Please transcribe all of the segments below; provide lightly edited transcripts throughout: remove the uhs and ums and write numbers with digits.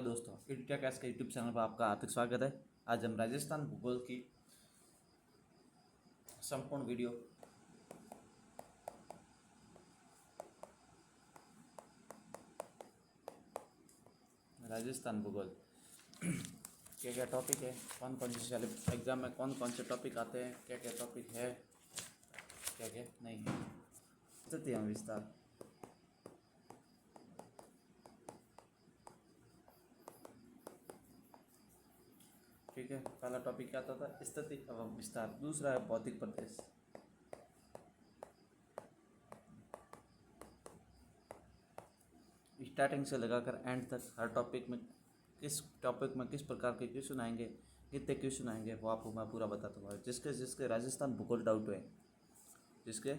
दोस्तों, India cash के YouTube channel पर आपका हार्दिक स्वागत है। आज हम राजस्थान भूगोल की संपूर्ण वीडियो राजस्थान भूगोल क्या क्या टॉपिक है, कौन कौन से एग्जाम में कौन कौन से टॉपिक आते हैं, क्या क्या टॉपिक है, क्या क्या नहीं है, स्थिति एवं विस्तार। ठीक है, पहला टॉपिक क्या था स्थिति एवं विस्तार। दूसरा है भौतिक प्रदेश। स्टार्टिंग से लगाकर एंड तक हर टॉपिक में किस प्रकार के क्वेश्चन आएंगे, कितने क्वेश्चन आएंगे, वो आपको मैं पूरा बताता हूँ। जिसके राजस्थान भूगोल डाउट है, जिसके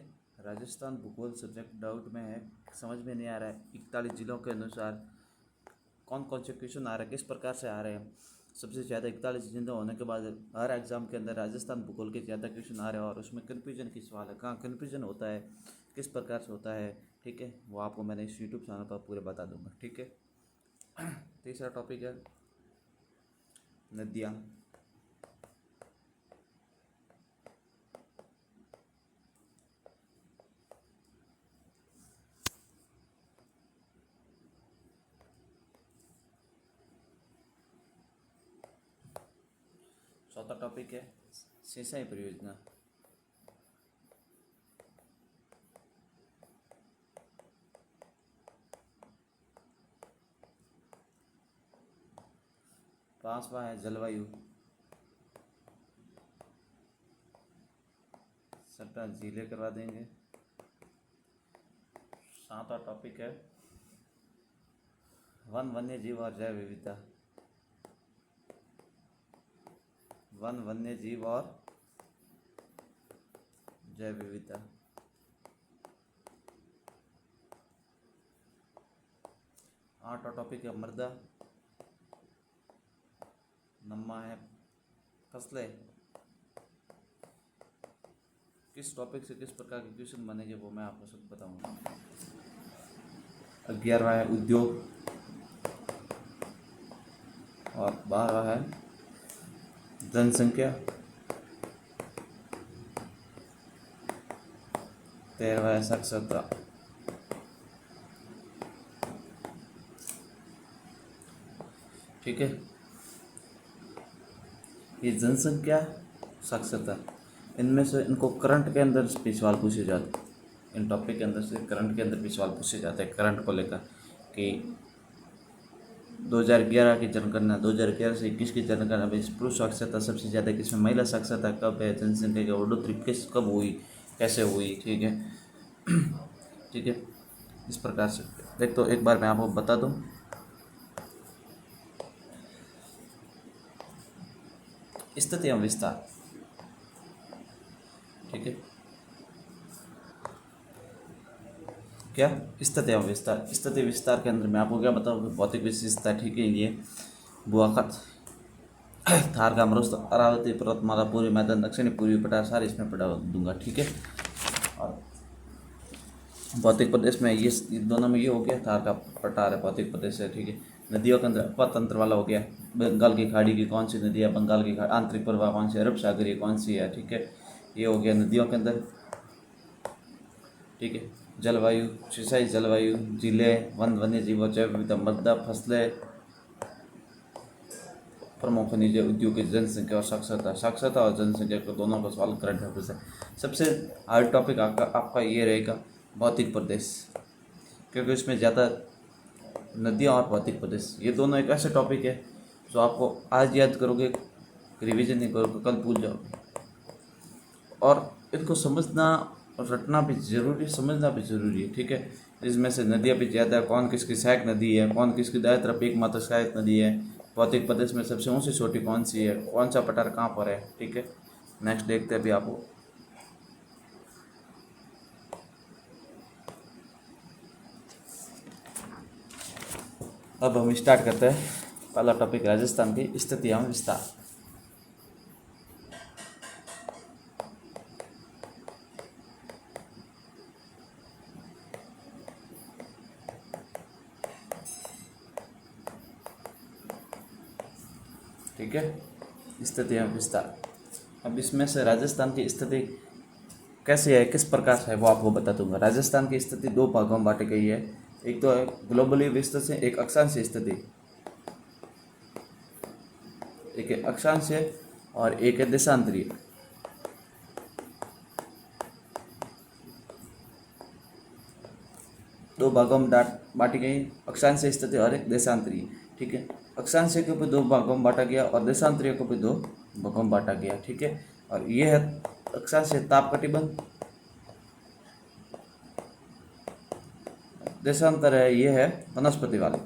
राजस्थान भूगोल सब्जेक्ट डाउट में है, समझ में नहीं आ रहा है 41 जिलों के अनुसार कौन कौन से क्वेश्चन आ रहे हैं, किस प्रकार से आ रहे हैं। सबसे ज़्यादा 41 जिलों होने के बाद हर एग्ज़ाम के अंदर राजस्थान भूगोल के ज़्यादा क्वेश्चन आ रहे हैं और उसमें कन्फ्यूजन की सवाल है, कहाँ कन्फ्यूजन होता है, किस प्रकार से होता है। ठीक है, वो आपको मैंने इस यूट्यूब चैनल पर पूरे बता दूंगा। ठीक है, तीसरा टॉपिक है नदियाँ। चौथा टॉपिक है सिंचाई परियोजना। पांचवा है जलवायु, सबटा जिले करवा देंगे। सातवां टॉपिक है वन वन्य जीव और जैव विविधता। वन वन्य जीव और जैव विविधता। आठवां टॉपिक है मृदा। नौवां है फसलें। किस टॉपिक से किस प्रकार के क्वेश्चन बनेंगे वो मैं आपको सब बताऊंगा। 11वां है उद्योग और 12वां है जनसंख्या। 13वां है साक्षरता। ठीक है, ये जनसंख्या साक्षरता, इनमें से इनको करंट के अंदर भी सवाल पूछे जाते हैं। इन टॉपिक के अंदर से करंट के अंदर भी सवाल पूछे जाते हैं करंट को लेकर कि 2011 की जनगणना, 2011 से 21 की जनगणना में पुरुष साक्षरता सबसे ज़्यादा किसमें, महिला साक्षरता कब है, जनसंख्या की बढ़ोतरी कब हुई, कैसे हुई। ठीक है, ठीक है, इस प्रकार से देख। तो एक बार मैं आपको बता दूं, स्थिति एवं विस्तार। ठीक है, क्या स्थिति एवं विस्तार। स्थिति विस्तार के अंदर मैं आपको क्या बताऊँ, भौतिक विशेषता। ठीक है, ये बुआखत, थार का मरुस्थल, अरावती पर्वतमाला, पूर्वी मैदान, दक्षिणी पूर्वी पठार, सारे इसमें पढ़ा दूंगा। ठीक है, और भौतिक प्रदेश में ये दोनों में ये हो गया, थार का पठार है भौतिक प्रदेश है। ठीक है, नदियों के अंदर अपतंत्र वाला हो गया, बंगाल की खाड़ी की कौन सी नदी है, बंगाल की खाड़ी आंतरिक प्रवाह कौन सी है, अरब सागरीय कौन सी है। ठीक है, ये हो गया नदियों के अंदर। ठीक है, जलवायु, सिंचाई, जलवायु, जिले, वन वन्य जीव, जैव विविधता, मृदा, फसलें, प्रमुख खनिज, उद्योग की जनसंख्या और साक्षरता। साक्षरता और जनसंख्या को दोनों का सवाल करंट अफेयर्स है। सबसे हार्ड टॉपिक आपका ये रहेगा भौतिक प्रदेश, क्योंकि इसमें ज़्यादा नदियाँ और भौतिक प्रदेश, ये दोनों एक ऐसे टॉपिक है जो आपको आज याद करोगे, रिवीजन नहीं करोगे, कल भूल जाओगे। और इनको समझना और रटना भी ज़रूरी, समझना भी ज़रूरी है। ठीक है, इसमें से नदियाँ भी ज़्यादा, कौन किसकी सहायक नदी है, कौन किसकी दाएं तरफ एकमात्र सहायक नदी है, भौतिक प्रदेश में सबसे ऊंची चोटी कौन सी है, कौन सा पठार कहाँ पर है। ठीक है, नेक्स्ट देखते हैं अभी आपको। अब हम स्टार्ट करते हैं पहला टॉपिक, राजस्थान की स्थिति एवं विस्तार। ठीक है, स्थिति एवं विस्तार। अब इसमें से राजस्थान की स्थिति कैसी है, किस प्रकार से है, वो आपको बता दूंगा। राजस्थान की स्थिति दो भागों में बांटी गई है। एक तो है ग्लोबली विस्तृत से, एक अक्षांशीय स्थिति, एक है अक्षांशीय और एक है देशांतरीय। दो भागों में बांटी गई, अक्षांशीय स्थिति और एक देशांतरीय। ठीक है, अक्षांशीय को भी दो भागों में बांटा गया और देशांतरीय को भी दो भागों में बांटा गया। ठीक है, और ये है अक्षांशीय ताप कटिबंध, देशांतर है ये है वनस्पति वाले।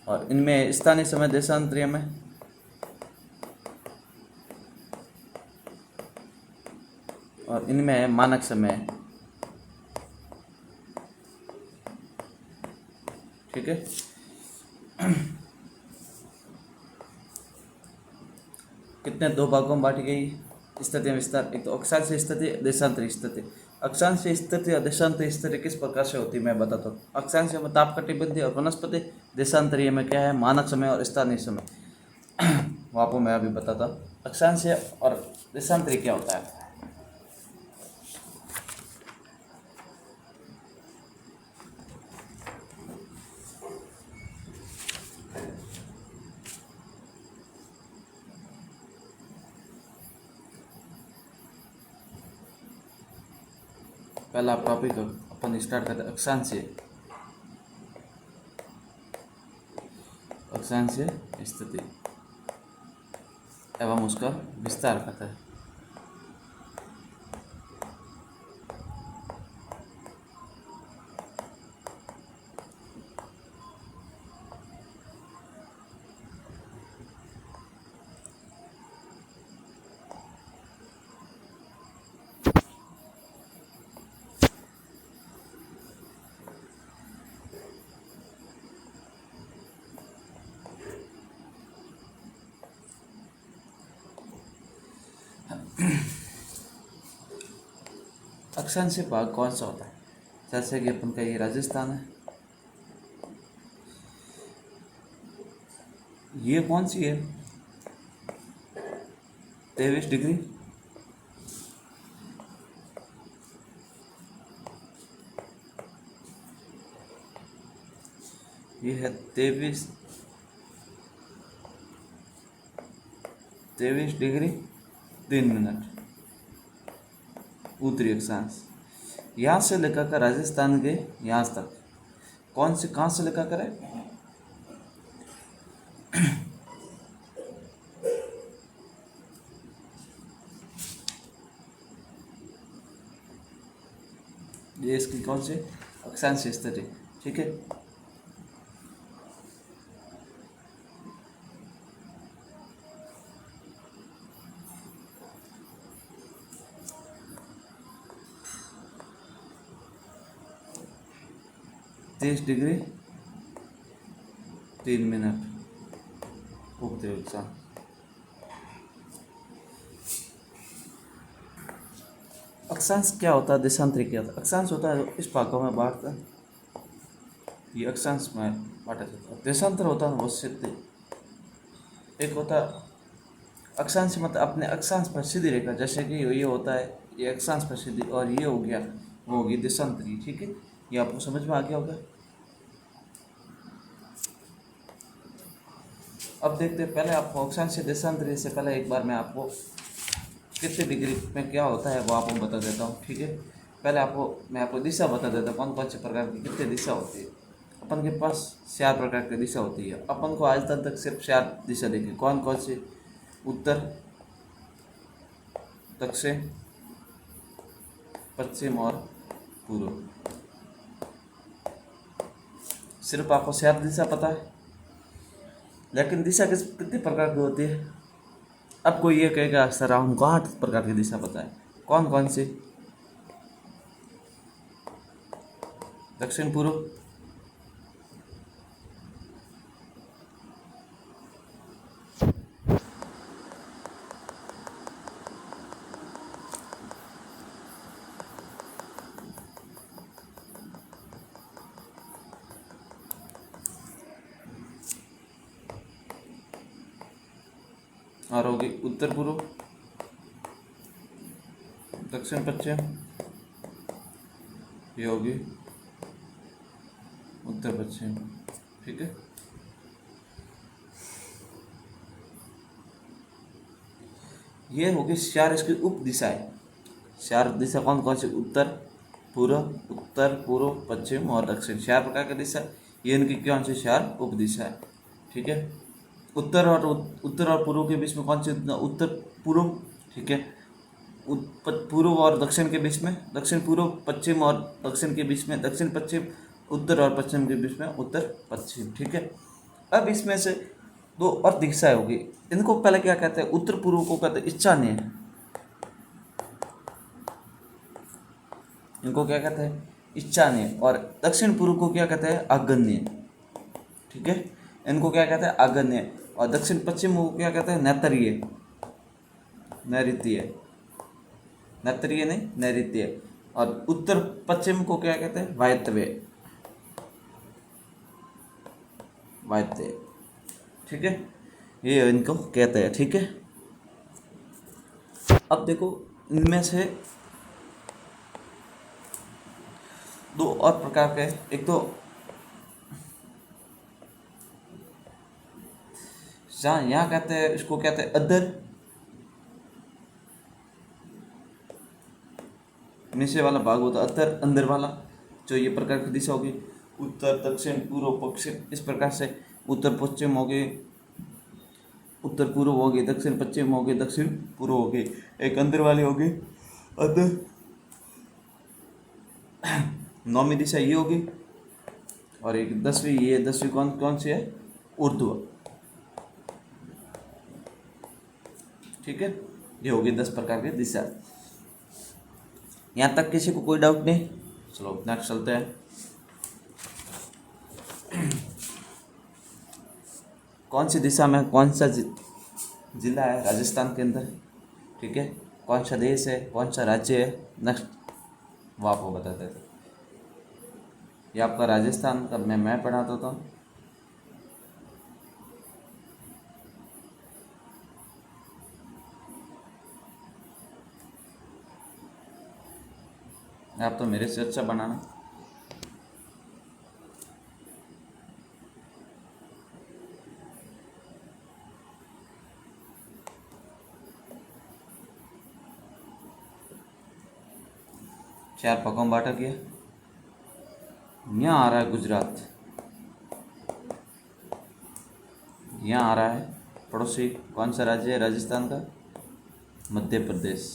और इनमें स्थानीय समय देशांतरीय में और इनमें है मानक समय। ठीक है, कितने दो भागों में बांटी गई स्थिति विस्तार। एक तो अक्षांशीय स्थिति, देशांतरीय स्थिति। अक्षांशीय स्थिति और देशांतरीय स्थिति किस प्रकार से होती है मैं बताता हूँ। अक्षांशीय में ताप कटिबंधीय और वनस्पति, देशांतरीय में क्या है मानक समय और स्थानीय समय। वो आपको मैं अभी बताता हूँ अक्षांशीय और देशांतरीय क्या होता है। पहला टॉपिक अपन स्टार्ट करते हैं अक्षांशीय स्थिति एवं उसका विस्तार करता है। अक्षांशीय भाग कौन सा होता है, जैसे कि अपन का ये राजस्थान है, ये कौन सी है 23 डिग्री, ये है 23 डिग्री 3 मिनट उत्तरी अक्षांश। यहाँ से लेकर कर राजस्थान के यहाँ तक कौन से कहाँ से लेकर कर है, ये इसकी कौन सी अक्षांशीय स्थिति। ठीक है, तीस डिग्री 3 मिनट उत्तरी अक्षांश। अक्षांश क्या होता है, देशांतरी क्या होता है। अक्षांश होता है इस भागों में बांटता, ये अक्षांश में बांटा जाता है। देशांतर होता है वो सीधे, एक होता है अक्षांश मतलब अपने अक्षांश पर सीधी रेखा, जैसे कि ये होता है ये अक्षांश पर सीधी, और ये हो गया वो होगी देशांतरी। ठीक है, ये आपको समझ में आ गया होगा। अब देखते हैं, पहले आपको अक्षांश से देशांतरी से पहले एक बार मैं आपको कितने डिग्री में क्या होता है वो आपको बता देता हूँ। ठीक है, पहले मैं आपको दिशा बता देता हूँ, कौन कौन से प्रकार की कितने दिशा होती है। अपन के पास 4 प्रकार की दिशा होती है। अपन को आज तक सिर्फ 4 दिशा देखी, कौन कौन सी, उत्तर, दक्षिण, पश्चिम और पूर्व। सिर्फ आपको 4 दिशा पता है, लेकिन दिशा कितने प्रकार की होती है। अब कोई ये कहेगा सर हमको 8 प्रकार की दिशा पता है, कौन कौन सी, दक्षिण, पूर्व, और होगी उत्तर पूर्व, दक्षिण पश्चिम, ये होगी उत्तर पश्चिम। ठीक है, ये होगी चार इसकी उप दिशाएं। चार दिशा कौन कौन सी? उत्तर पूर्व पश्चिम और दक्षिण, चार प्रकार की दिशा। ये इनकी कौन सी? चार उप दिशा है। ठीक है, उत्तर और पूर्व के बीच में कौन सी? उत्तर पूर्व। ठीक है, पूर्व और दक्षिण के बीच में दक्षिण पूर्व, पश्चिम और दक्षिण के बीच में दक्षिण पश्चिम, उत्तर और पश्चिम के बीच में उत्तर पश्चिम। ठीक है, अब इसमें से दो और दिशाएं होगी। इनको पहले क्या कहते हैं? उत्तर पूर्व को कहते हैं ईशान्य, इनको क्या कहते हैं? ईशान्य। और दक्षिण पूर्व को क्या कहते हैं? आग्नेय। ठीक है, इनको क्या कहते हैं? आग्नेय। और दक्षिण पश्चिम को क्या कहते हैं? नैऋत्य। नैऋत्य नहीं, नैऋत्य। और उत्तर पश्चिम को क्या कहते हैं? वायव्य। ठीक है, ये इनको कहते हैं। ठीक है, अब देखो इनमें से दो और प्रकार के, एक तो जहाँ यहाँ कहते हैं, इसको कहते हैं अधर, नीचे वाला भाग होता है अधर, अंदर वाला। जो ये प्रकार की दिशा होगी, उत्तर दक्षिण पूर्व पश्चिम, इस प्रकार से उत्तर पश्चिम हो गए, उत्तर पूर्व हो गए, दक्षिण पश्चिम हो गए, दक्षिण पूर्व हो गए। एक अंदर वाली होगी अधर, नौवीं दिशा ये होगी। और एक दसवीं, ये दसवीं कौन कौन सी है? ऊर्ध्व। ठीक है, ये होगी 10 प्रकार की दिशा। यहाँ तक किसी को कोई डाउट नहीं? चलो नेक्स्ट चलते हैं। कौन सी दिशा में कौन सा जिला है राजस्थान के अंदर? ठीक है, कौन सा देश है, कौन सा राज्य है? नेक्स्ट वो आपको बताते थे। ये आपका राजस्थान का मैं पढ़ाता था। आप तो मेरे से अच्छा बनाना। चार पकों में बांटा गया। यहाँ आ रहा है गुजरात, यहाँ आ रहा है पड़ोसी, कौन सा राज्य है राजस्थान का? मध्य प्रदेश।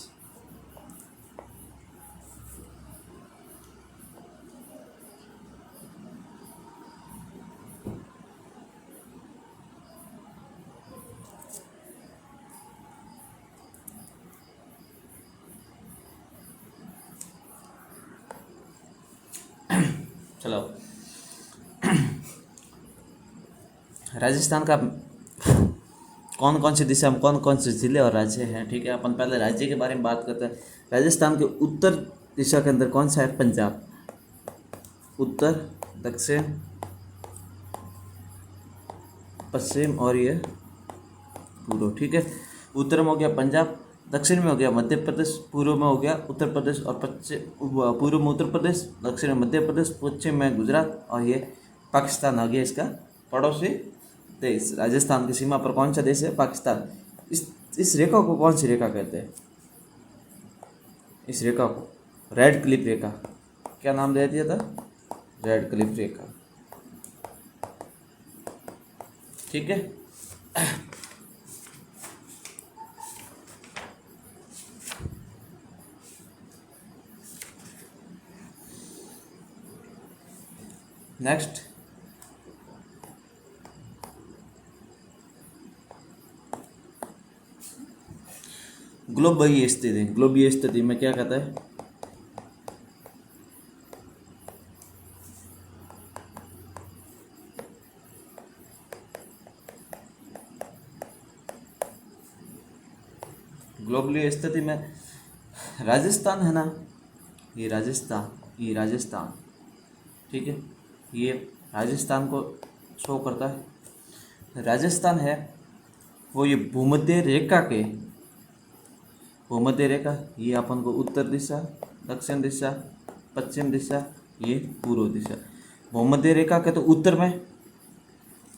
चलो, राजस्थान का कौन कौन सी दिशा में कौन कौन से जिले और राज्य हैं? ठीक है, अपन पहले राज्य के बारे में बात करते हैं। राजस्थान के उत्तर दिशा के अंदर कौन सा है? पंजाब। उत्तर, दक्षिण, पश्चिम और ये पूर्व। ठीक है, उत्तर में हो गया पंजाब, दक्षिण में हो गया मध्य प्रदेश, पूर्व में हो गया उत्तर प्रदेश और पश्चिम, पूर्व में उत्तर प्रदेश, दक्षिण में मध्य प्रदेश, पश्चिम में गुजरात और ये पाकिस्तान आ गया इसका पड़ोसी देश। राजस्थान की सीमा पर कौन सा देश है? पाकिस्तान। इस रेखा को कौन सी रेखा कहते हैं? इस रेखा को रेड क्लिफ रेखा। क्या नाम दे दिया था? रेड क्लिफ रेखा। ठीक है, नेक्स्ट ग्लोबीय स्थिति। ग्लोबीय स्थिति में क्या कहता है? ग्लोबलीय स्थिति में राजस्थान है ना, ये राजस्थान। ठीक है, ये राजस्थान को शो करता है। राजस्थान है वो ये भूमध्य रेखा के, भूमध्य रेखा ये अपन को उत्तर दिशा, दक्षिण दिशा, पश्चिम दिशा, ये पूर्व दिशा। भूमध्य रेखा के तो उत्तर में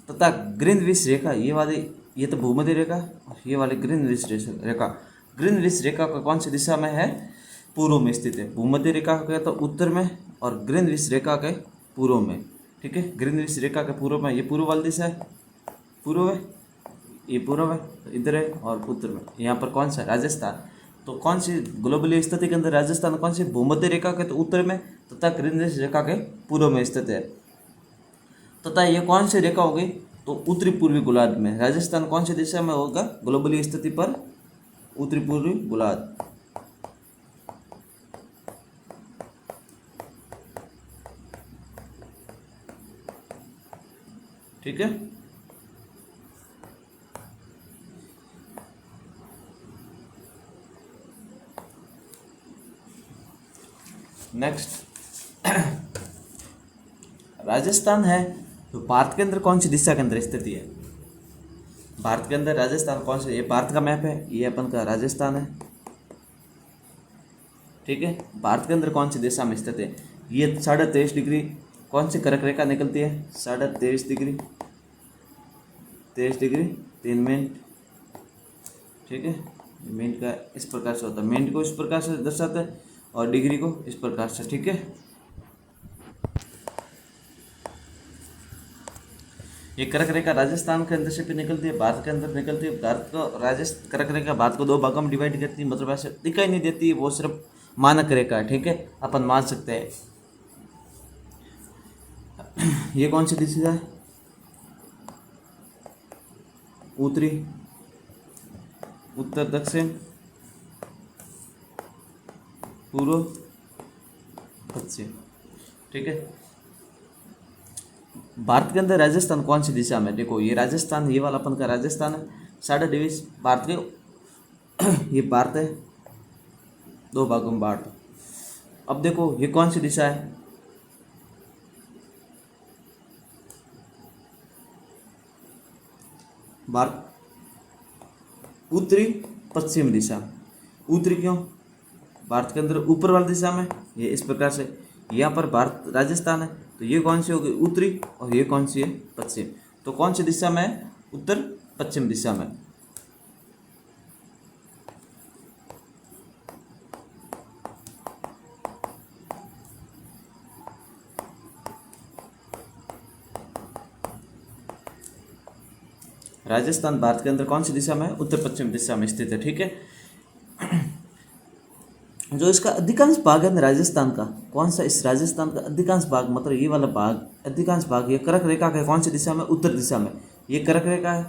तथा ग्रीनविच रेखा ये वाली, ये तो भूमध्य रेखा और ये वाली ग्रीनविच रेखा, ग्रीनविच रेखा का कौन सी दिशा में है? पूर्व में स्थित है। भूमध्य रेखा के तो उत्तर में और ग्रीनविच रेखा के पूर्व में। ठीक है, ग्रीनविच रेखा के पूर्व में ये पूर्व वाली दिशा है, पूर्व है, ये पूर्व है, तो इधर है, और उत्तर में यहाँ पर कौन सा? राजस्थान। तो कौन सी ग्लोबली स्थिति के अंदर राजस्थान कौन सी? भूमध्य रेखा के तो उत्तर में तथा ग्रीनविच रेखा के पूर्व में स्थित है। तथा ये कौन सी रेखा होगी? तो उत्तरी पूर्वी गोलार्ध में। राजस्थान कौन सी दिशा में होगा ग्लोबली स्थिति पर? उत्तरी पूर्वी गोलार्ध। ठीक है, नेक्स्ट राजस्थान है तो भारत के अंदर कौन सी दिशा के अंदर स्थिति है? भारत के अंदर राजस्थान कौन सा? ये भारत का मैप है, ये अपन का राजस्थान है। ठीक है, भारत के अंदर कौन सी दिशा में स्थित है? ये 23.5 डिग्री कौन सी कर्क रेखा निकलती है? 23.5 डिग्री, 23 डिग्री 3 मिनट। ठीक है, मिनट का इस प्रकार से होता है, मिनट को इस प्रकार से दर्शाता है और डिग्री को इस प्रकार से। ठीक है, ये कर्क रेखा राजस्थान के अंदर से भी निकलती है, भारत के अंदर निकलती है। भारत को राजस्थान कर्क रेखा भारत को 2 भागों में डिवाइड करती है, मतलब ऐसे दिखाई नहीं देती, वो सिर्फ मानक रेखा है। ठीक है, अपन मान सकते हैं। ये कौन सी दिशा है? उत्तरी, उत्तर, दक्षिण, पूर्व, पश्चिम। ठीक है, भारत के अंदर राजस्थान कौन सी दिशा में? देखो ये राजस्थान, ये वाला अपन का राजस्थान है, 23.5 भारत के ये भारत है, 2 भागों में बांट। अब देखो ये कौन सी दिशा है? भारत उत्तरी पश्चिम दिशा। उत्तरी क्यों? भारत के अंदर ऊपर वाली दिशा में, ये इस प्रकार से। यहाँ पर भारत राजस्थान है तो ये कौन सी होगी? उत्तरी, और ये कौन सी है? पश्चिम। तो कौन सी दिशा में है? उत्तर पश्चिम दिशा में। राजस्थान भारत के अंदर कौन सी दिशा में है? उत्तर पश्चिम दिशा में स्थित है। ठीक है, जो इसका अधिकांश भाग है ना राजस्थान का, कौन सा? इस राजस्थान का अधिकांश भाग, मतलब ये वाला भाग, अधिकांश भाग ये कर्क रेखा के कौन सी दिशा में? उत्तर दिशा में। ये कर्क रेखा है,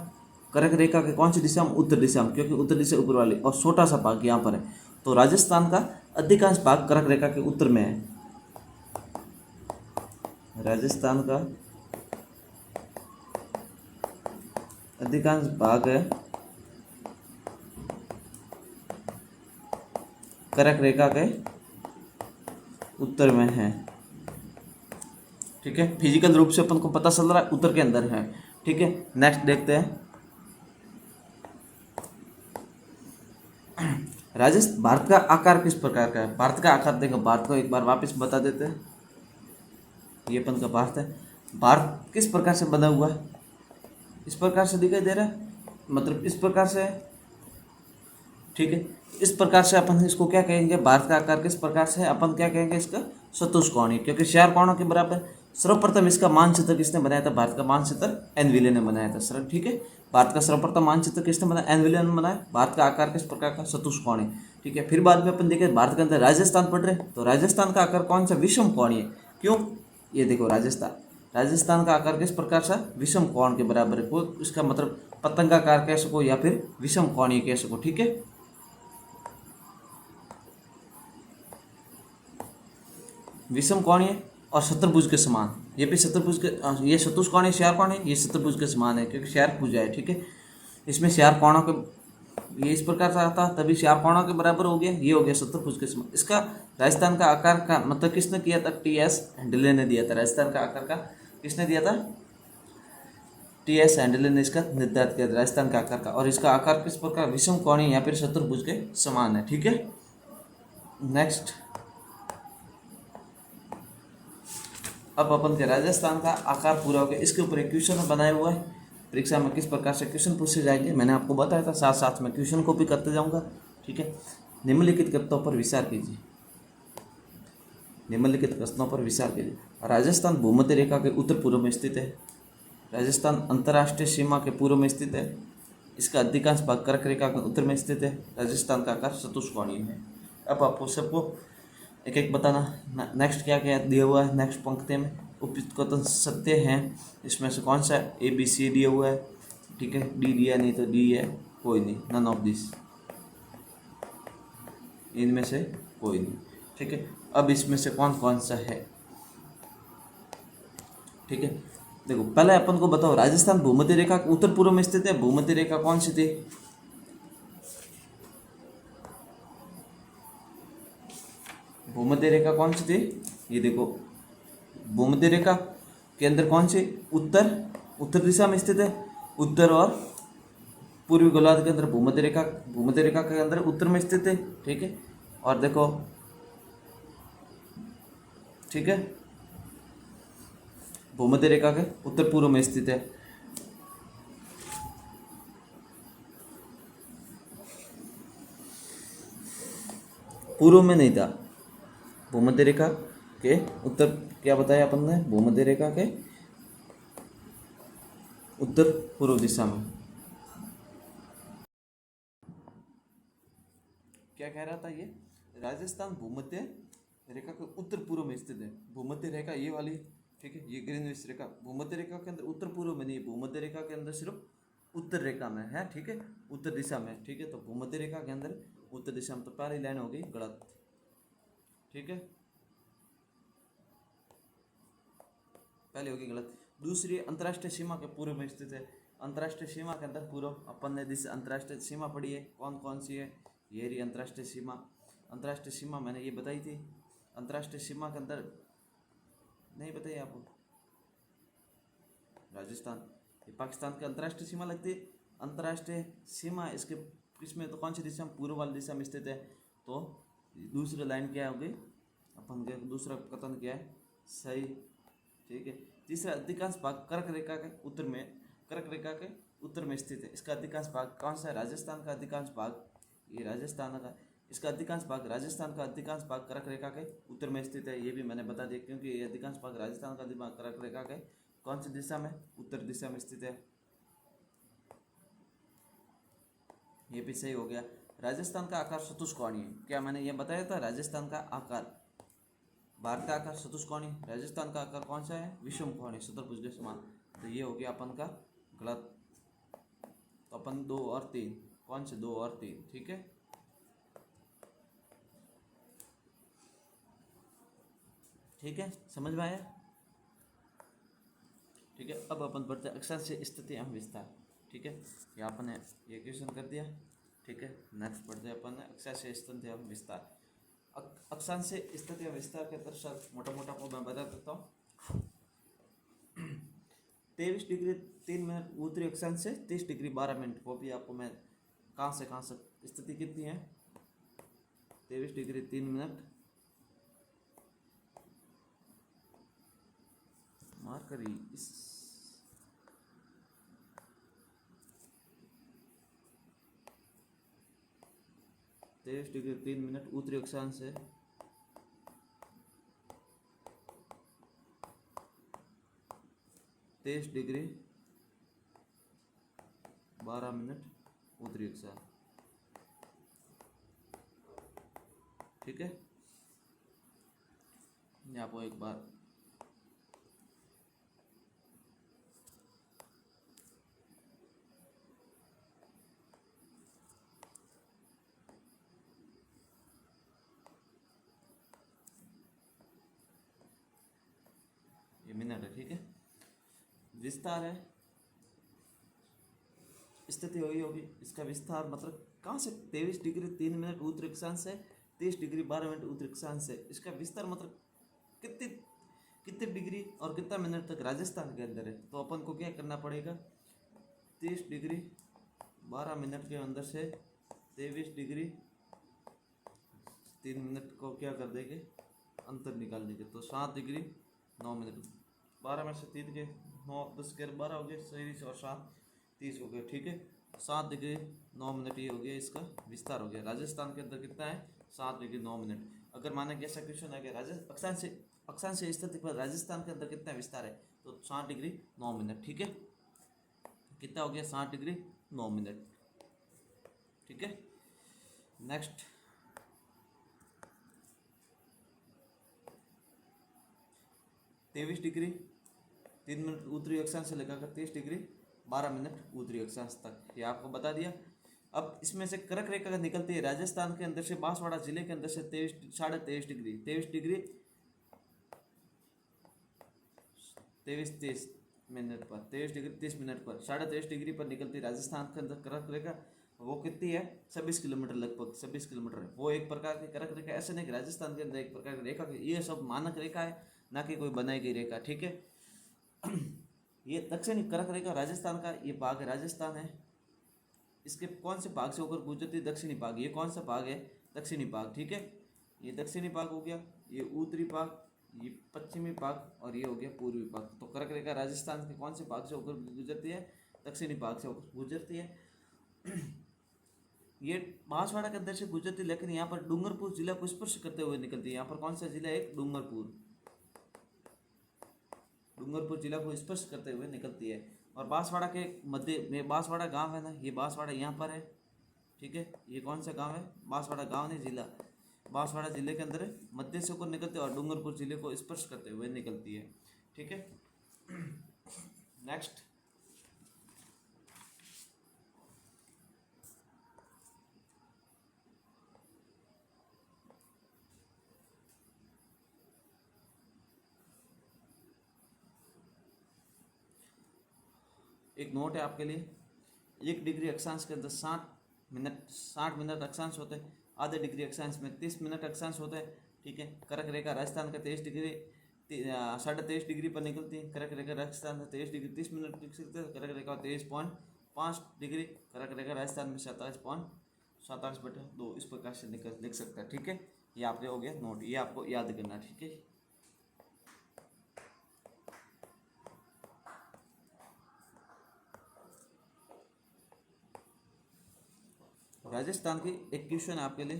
कर्क रेखा के कौन सी दिशा में? उत्तर दिशा में, क्योंकि उत्तर दिशा ऊपर वाली, और छोटा सा भाग यहाँ पर है। तो राजस्थान का अधिकांश भाग कर्क रेखा के उत्तर में है। राजस्थान का अधिकांश भाग है कर्क रेखा के उत्तर में है। ठीक है, फिजिकल रूप से अपन को पता चल रहा है उत्तर के अंदर है। ठीक है, नेक्स्ट देखते हैं। राजस्थान भारत का आकार किस प्रकार का है? भारत का आकार देखो, भारत को एक बार वापस बता देते हैं। ये अपन का भारत है। भारत किस प्रकार से बना हुआ है? इस प्रकार से दिखाई दे रहा है, मतलब इस प्रकार से है। ठीक है, इस प्रकार से अपन इसको क्या कहेंगे? भारत का आकार किस प्रकार से है? अपन क्या कहेंगे इसका? चतुष्कोणीय, क्योंकि 4 कोणों के बराबर। सर्वप्रथम इसका मानचित्र किसने बनाया था? भारत का मानचित्र एनविले ने बनाया था सर। ठीक है, भारत का सर्वप्रथम मानचित्र किसने बनाया? एनविले ने बनाया। भारत का आकार किस प्रकार का? चतुष्कोणीय। ठीक है, फिर बाद में अपन देखें भारत के अंदर राजस्थान पढ़ रहे, तो राजस्थान का आकार कौन सा? विषम कोणीय। क्यों? ये देखो राजस्थान का आकार किस प्रकार से? विषम कोण के बराबर है। वो इसका मतलब पतंगाकार कह सको या फिर विषम कोणीय कह सको। ठीक है, विषम कोणीय और चतुर्भुज के समान। ये भी चतुर्भुज के, ये चतुष्कोणीय, 4 कोण है, ये चतुर्भुज के समान है क्योंकि 4 भुजा है। ठीक है, इसमें 4 कोणों के, ये इस प्रकार से आता तभी 4 कोणों के बराबर हो गया। ये हो गया चतुर्भुज के समान। इसका राजस्थान का आकार का मतलब किसने किया था? टी एस हेंडले ने दिया था। राजस्थान का आकार का किसने दिया था? टी.एस. हैंडल ने इसका निर्धारित किया राजस्थान के आकार का, और इसका आकार किस प्रकार विषम कोणीय या फिर चतुर्भुज के समान है। ठीक है, नेक्स्ट अब अपन के राजस्थान का आकार पूरा हो गया। इसके ऊपर एक क्वेश्चन बनाया हुआ है, परीक्षा में किस प्रकार से क्वेश्चन पूछे जाएंगे मैंने आपको बताया था, साथ साथ में क्वेश्चन को भी करते जाऊंगा। ठीक है, निम्नलिखित प्रश्नों पर विचार कीजिए। निम्नलिखित प्रश्नों पर विचार कीजिए। राजस्थान भूमध्य रेखा के उत्तर पूर्व में स्थित है। राजस्थान अंतर्राष्ट्रीय सीमा के पूर्व में स्थित है। इसका अधिकांश भाग कर्क रेखा के उत्तर में स्थित है। राजस्थान का आकार चतुष्कोणीय है। अब आपको सबको एक एक बताना। नेक्स्ट क्या क्या दिया हुआ है, नेक्स्ट पंक्ति में उपयुक्त कथन सत्य हैं, इसमें से कौन सा ए बी सी दिया हुआ है। ठीक है, डी दिया नहीं तो डी है, कोई नहीं, नन ऑफ दिस, इनमें से कोई नहीं। ठीक है, अब इसमें से कौन कौन सा है। ठीक है, देखो पहले अपन को बताओ, राजस्थान भूमध्य रेखा उत्तर पूर्व में स्थित है। भूमध्य रेखा कौन सी थी, भूमध्य रेखा कौन सी थी, ये देखो भूमध्य रेखा के अंदर कौन सी, उत्तर दिशा में स्थित है। उत्तर और पूर्वी गोलार्ध के अंदर भूमध्य रेखा के अंदर उत्तर में स्थित है। ठीक है, और देखो, ठीक है, भूमध्य रेखा के उत्तर पूर्व में स्थित है। पूर्व में नहीं था, भूमध्य रेखा के उत्तर, क्या बताया अपन ने, भूमध्य रेखा के उत्तर पूर्व दिशा में। क्या कह रहा था ये, राजस्थान भूमध्य रेखा के उत्तर पूर्व में स्थित है। भूमध्य रेखा ये वाली, ठीक है, ये ग्रीनविच रेखा भूमध्य रेखा के अंदर उत्तर पूर्व में नहीं, भूमध्य रेखा के अंदर सिर्फ उत्तर रेखा में है। ठीक है, उत्तर दिशा में। ठीक है, तो भूमध्य रेखा के अंदर उत्तर दिशा में, तो पहली लाइन हो गई गलत। ठीक है, पहली होगी गलत। दूसरी, अंतर्राष्ट्रीय सीमा के पूर्व में स्थित है। अंतर्राष्ट्रीय सीमा के अंदर पूर्व, अपन ने जिस अंतर्राष्ट्रीय सीमा पढ़ी है कौन कौन सी है, ये रही अंतर्राष्ट्रीय सीमा। अंतर्राष्ट्रीय सीमा मैंने ये बताई थी। अंतर्राष्ट्रीय सीमा के अंदर नहीं बताइए आपको, राजस्थान, ये पाकिस्तान की अंतर्राष्ट्रीय सीमा लगती है। अंतर्राष्ट्रीय सीमा इसके किसमें, तो कौन सी दिशा में, पूर्व वाली दिशा में स्थित है। तो दूसरी लाइन क्या होगी, अपन का दूसरा कथन क्या है, सही। ठीक है, तीसरा, अधिकांश भाग कर्क रेखा के उत्तर में, कर्क रेखा के उत्तर में स्थित है। इसका अधिकांश भाग कौन सा है, राजस्थान का अधिकांश भाग, ये राजस्थान का, इसका अधिकांश भाग, राजस्थान का अधिकांश भाग कर्क रेखा के उत्तर में स्थित है। ये भी मैंने बता दिया, क्योंकि ये अधिकांश भाग राजस्थान का दिमाग कर्क रेखा के कौन सी दिशा में, उत्तर दिशा में स्थित है। ये भी सही हो गया। राजस्थान का आकार चतुष्कोणीय, क्या मैंने ये बताया था, राजस्थान का आकार, भारत का आकार चतुष्कोणीय, राजस्थान का आकार कौन सा है, विषम कोणीय, चतुर्भुज के समान। तो ये हो गया अपन का गलत। तो अपन 2 और 3, कौन से 2 और 3, ठीक है। ठीक है, समझ में आया। ठीक है, अब अपन बढ़ते अक्षांश स्थिति एवं विस्तार। ठीक है, ये आपने ये क्वेश्चन कर दिया। ठीक है, नेक्स्ट बढ़ते अपन अक्षांश स्थिति एवं विस्तार। अक्षांश स्थिति एवं विस्तार के दर्शक मोटा मोटा को मैं बता देता हूँ। 23 डिग्री 3 मिनट उत्तरी अक्षांश से 30 डिग्री 12 मिनट, वो भी आपको मैं कहाँ से स्थिति कितनी है, 23 डिग्री 3 मिनट मार करी इस 23 डिग्री 3 मिनट उत्तरी अक्षांश से 23 डिग्री 12 मिनट उत्तरी अक्षांश। ठीक है, यहाँ पर एक बार ये मिनट है। ठीक है, विस्तार है, स्थिति वही होगी। इसका विस्तार मतलब कहाँ से, 23 डिग्री 3 मिनट उत्तरी अक्षांश से 30 डिग्री 12 मिनट उत्तरी अक्षांश से, इसका विस्तार मतलब कितने डिग्री और कितना मिनट तक राजस्थान के अंदर है, तो अपन को क्या करना पड़ेगा, 30 डिग्री 12 मिनट के अंदर से 23 डिग्री 3 मिनट को क्या कर देंगे, अंतर निकाल देंगे। तो 7 डिग्री 9 मिनट, 12 में से 3 के 9 10 के 12 हो गए, सही, और 7 30 हो गए, ठीक है। 7 डिग्री 9 मिनट ये हो गया, इसका विस्तार हो गया। राजस्थान के अंदर कितना है, 7 डिग्री 9 मिनट। अगर माना कि ऐसा क्वेश्चन है कि अक्षांश स्थिति पर राजस्थान के अंदर कितना विस्तार है, तो 7 डिग्री 9 मिनट, ठीक है। कितना हो गया, 7 डिग्री 9 मिनट, ठीक है। नेक्स्ट 23 डिग्री 3 मिनट उत्तरी अक्षांश से लगाकर 23 डिग्री 12 मिनट उत्तरी अक्षांश तक, ये आपको बता दिया। अब इसमें से कर्क रेखा निकलती है राजस्थान के अंदर से, बांसवाड़ा जिले के अंदर से 23 डिग्री 23 मिनट पर 23 डिग्री 30 मिनट पर 23.5 डिग्री पर निकलती है राजस्थान के अंदर कर्क रेखा। वो कितनी है, 26 किलोमीटर, लगभग 26 किलोमीटर है। वो एक प्रकार की कर्क रेखा, ऐसे नहीं कि राजस्थान के अंदर एक प्रकार की रेखा, ये सब मानक रेखा है, ना कि कोई बनाई गई रेखा, ठीक है। ये दक्षिणी कर्क रेखा राजस्थान का ये भाग है, राजस्थान है, इसके कौन से भाग से होकर गुजरती है, दक्षिणी भाग। ये कौन सा भाग है, दक्षिणी भाग, ठीक है। ये दक्षिणी भाग हो गया, ये उत्तरी भाग, ये पश्चिमी भाग, और ये हो गया पूर्वी भाग। तो कर्क रेखा राजस्थान के कौन से भाग से होकर गुजरती है, दक्षिणी भाग से होकर गुजरती है। ये बांसवाड़ा के अंदर से गुजरती है, लेकिन यहाँ पर डूंगरपुर जिला को स्पर्श करते हुए निकलती है। यहाँ पर कौन सा जिला है, डूंगरपुर जिला को स्पर्श करते हुए निकलती है। और बांसवाड़ा के मध्य में बांसवाड़ा गांव है ना, ये बांसवाड़ा यहाँ पर है, ठीक है। ये कौन सा गांव है, बांसवाड़ा गांव नहीं, जिला। बांसवाड़ा जिले के अंदर मध्य से होकर निकलते हैं और डूंगरपुर जिले को स्पर्श करते हुए निकलती है, ठीक है। नेक्स्ट एक नोट है आपके लिए, 1 डिग्री अक्षांश के अंदर 60 मिनट अक्षांश होते हैं, आधे डिग्री अक्षांश में 30 मिनट अक्षांश होता है, ठीक है। कर्क रेखा राजस्थान का 23 डिग्री 23.5 डिग्री पर निकलती है। कर्क रेखा राजस्थान में 23 डिग्री 30 मिनट लिख सकते हैं। कर्क रेखा 23.5 डिग्री, कर्क रेखा राजस्थान में 27.27/2 इस प्रकार से लिख सकता है, ठीक है। ये आपके हो गया नोट, ये आपको याद करना, ठीक है। राजस्थान की एक क्वेश्चन है आपके लिए,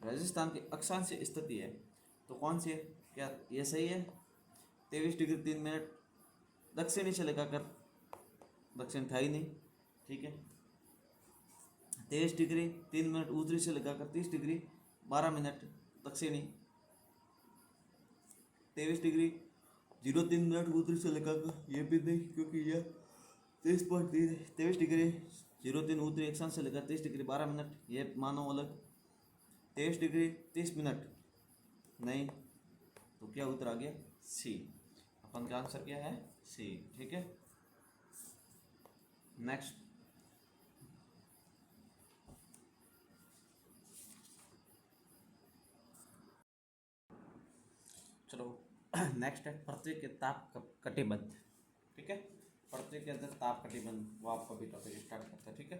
राजस्थान की अक्षांश स्थिति है, तो कौन सी है, क्या ये सही है, 23 डिग्री 3 मिनट दक्षिणी से लगाकर, दक्षिण था ही नहीं, ठीक है। 23 डिग्री 3 मिनट उत्तरी से लगाकर 30 डिग्री 12 मिनट दक्षिणी, 23 डिग्री 03 मिनट उत्तरी से लगाकर, ये भी नहीं क्योंकि यह 23 डिग्री 03 उत्तरी अक्षांश से लेकर 30 डिग्री 12 मिनट, ये मानो अलग। 23 डिग्री 30 मिनट नहीं, तो क्या उत्तर आ गया, सी। अपन का आंसर क्या है, सी, ठीक है। नेक्स्ट चलो नेक्स्ट है पृथ्वी के ताप कटिबंध, ठीक है। पृथ्वी के अंदर ताप कटिबंध, वो आपको भी टॉपिक स्टार्ट करता है, ठीक है।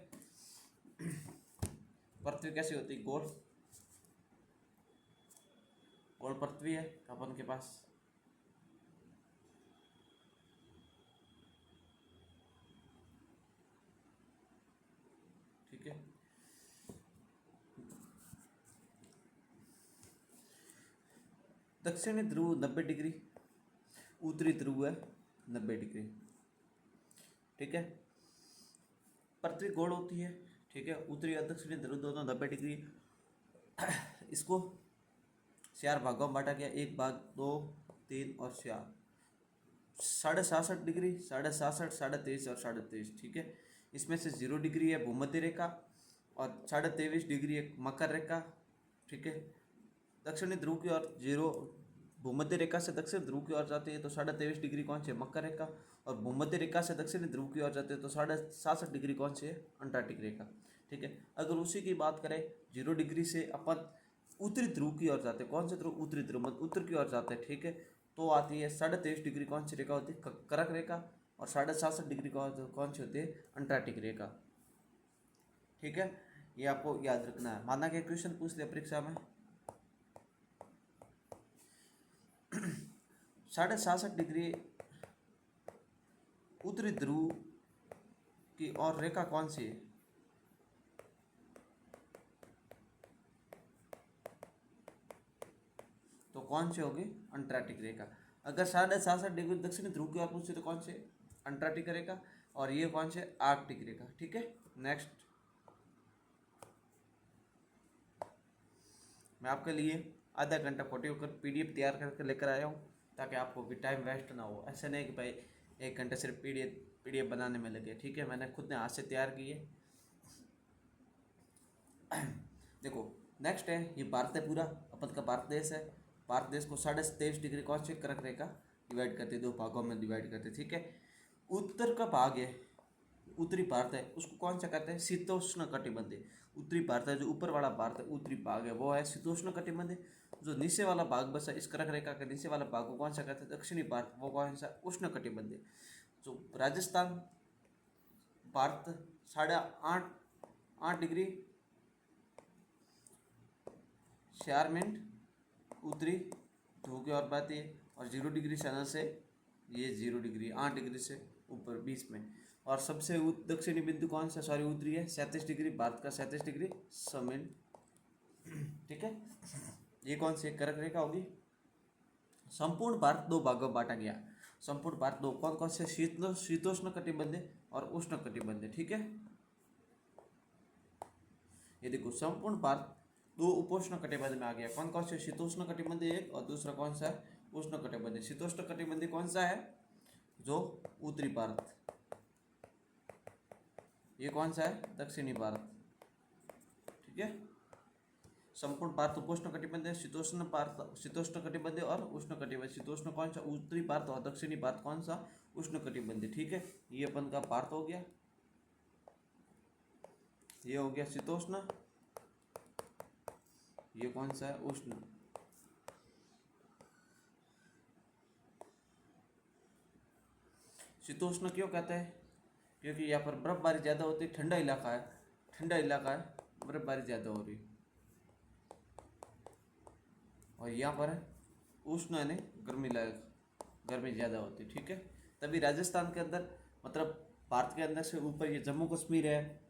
पृथ्वी कैसी होती है, गोल गोल पृथ्वी है अपन के पास, ठीक है। दक्षिणी ध्रुव 90 डिग्री, उत्तरी ध्रुव है 90 डिग्री, ठीक है। पृथ्वी गोल होती है, ठीक है। उत्तरी और दक्षिणी ध्रुव दोनों 90 डिग्री। इसको 4 भागों में बांटा गया, 1 भाग 2 3 और 4, 67.5 डिग्री, 67.5, 23.5 और 23.5, ठीक है। इसमें से 0 डिग्री है भूमध्य रेखा और 23.5 डिग्री है मकर रेखा, ठीक है। दक्षिणी ध्रुव की ओर 0, भूमध्य रेखा से दक्षिण ध्रुव की ओर जाती है तो 23.5 डिग्री कौन सी है, मकर रेखा। और भूमध्य रेखा से दक्षिणी ध्रुव की ओर जाते हैं तो 67 डिग्री कौन सी है, अंटार्कटिक रेखा, ठीक है। अगर उसी की बात करें 0 डिग्री से अपन उत्तरी ध्रुव की ओर जाते हैं, कौन से ध्रुव, उत्तरी ध्रुव, उत्तर की ओर जाते हैं, ठीक है। तो आती है 23.5 डिग्री कौन सी रेखा होती है, कर्क रेखा, और 67.5 डिग्री कौन सी होती है, अंटार्कटिक रेखा। ठीक है, ये आपको याद रखना है। माना कि क्वेश्चन पूछ लिया परीक्षा में 67.5 डिग्री उत्तरी ध्रुव की और रेखा कौन सी है, तो कौन सी होगी, अंटार्कटिक रेखा। अगर 67.5 डिग्री दक्षिणी ध्रुव की ओर पूछे तो कौन से, अंटार्कटिक रेखा, और ये कौन से, आर्कटिक रेखा। ठीक है, नेक्स्ट मैं आपके लिए आधा घंटा फोटो कर PDF तैयार करके लेकर आया हूँ, ताकि आपको भी टाइम वेस्ट ना हो। ऐसा नहीं कि भाई 1 घंटा सिर्फ PDF बनाने में लगे। ठीक है, मैंने खुद ने हाथ से तैयार की है। देखो नेक्स्ट है, ये भारत है पूरा, अपन का भारत देश है। भारत देश को 23.5 डिग्री कौन से कर्क रेखा डिवाइड करते, 2 भागों में डिवाइड करते। ठीक है, उत्तर का भाग है, उत्तरी भारत है, उसको कौन सा कहते हैं, शीतोष्ण कटिबंधीय। उत्तरी भारत है, जो ऊपर वाला भारत है, उत्तरी भाग है, वो है शीतोष्ण कटिबंधीय। जो नीचे वाला भाग बसा इस कर्क रेखा के नीचे वाला भाग को कौन सा कहते हैं, दक्षिणी भारत, वो कौन सा, उष्ण कटिबंधीय। जो राजस्थान भारत 8.5 डिग्री 4 मिनट उत्तरी ध्रुव की ओर बढ़ती है, और 0 डिग्री चैनल से ये 0 डिग्री 8 डिग्री से ऊपर बीच में। और सबसे दक्षिणी बिंदु कौन सा, सॉरी उत्तरी है, 37 डिग्री, भारत का 37 डिग्री 6 मिनट। ठीक है, ये कौन सी कर्क रेखा होगी। संपूर्ण भारत 2 भागों में बांटा गया। संपूर्ण भारत 2 कौन कौन से, शीतोष्ण कटिबंधीय और उष्ण कटिबंधीय। ठीक है, ये देखो संपूर्ण भारत 2 उपोष्ण कटिबंध में आ गया। कौन कौन से, शीतोष्ण कटिबंधीय एक, और दूसरा कौन सा है, उष्ण कटिबंधीय। शीतोष्ण कटिबंधीय कौन सा है, जो उत्तरी भारत, ये कौन सा है, दक्षिणी भारत। ठीक है, संपूर्ण भारत उपोष्ण कटिबंधीय, शीतोष्ण भारत शीतोष्ण कटिबंधीय और उष्ण कटिबंधीय। शीतोष्ण कौन सा, उत्तरी भारत, और दक्षिणी भारत कौन सा, उष्ण कटिबंधीय। ठीक है, ये अपन का भारत हो गया, ये हो गया शीतोष्ण, ये कौन सा है, उष्ण। शीतोष्ण क्यों कहते हैं, क्योंकि यहाँ पर बर्फबारी ज़्यादा होती है, ठंडा इलाका है, ठंडा इलाका है, बर्फबारी ज़्यादा हो रही। और यहाँ पर उष्ण यानी गर्मी लायक, गर्मी ज़्यादा होती। ठीक है, तभी राजस्थान के अंदर, मतलब भारत के अंदर से ऊपर ये जम्मू कश्मीर है,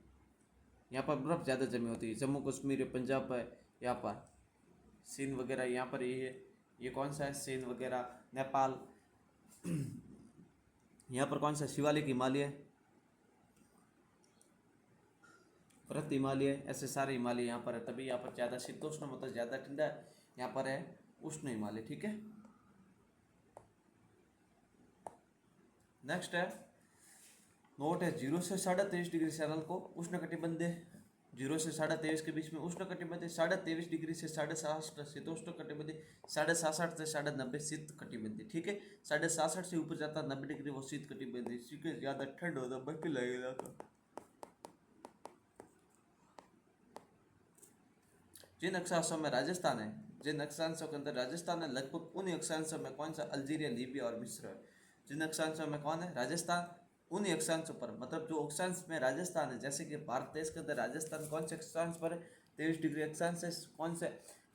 यहाँ पर बर्फ़ ज़्यादा जमी होती है। जम्मू कश्मीर है, पंजाब है, यहाँ पर सिंध वगैरह, यहाँ पर ये है, ये कौन सा है, सिंध वगैरह, नेपाल। यहाँ पर कौन सा, शिवालिक हिमालय, व्रत हिमालय, ऐसे सारे हिमालय यहाँ पर है। तभी यहाँ पर ज़्यादा शीतोष्ण, मतलब ज़्यादा ठंडा, यहाँ पर है उष्ण हिमालय। ठीक है, नेक्स्ट है नोट है, 0 से 23.5 डिग्री चैनल को उष्ण कटिबंधीय, 0 से 23.5 के बीच में उष्ण कटिबंधीय, 23.5 डिग्री से 67 शीतोष्ण कटिबंधीय, 67 से 90 शीत कटिबंधीय। ठीक है, 67 से ऊपर जाता 90 डिग्री वो शीत कटिबंधीय, क्योंकि ज़्यादा ठंड होता बर्फ लगेगा। जिन अक्षांशों में राजस्थान है, जिन अक्षांशों के अंदर राजस्थान है, लगभग उन अक्षांशों में कौन सा, अल्जीरिया, लीबिया और मिस्र है। जिन अक्षांशों में कौन है, राजस्थान, उन अक्षांशों पर, मतलब जो अक्षांश में राजस्थान है, जैसे कि भारत देश के अंदर राजस्थान कौन से अक्षांश पर है, 23 डिग्री अक्षांश है, कौन से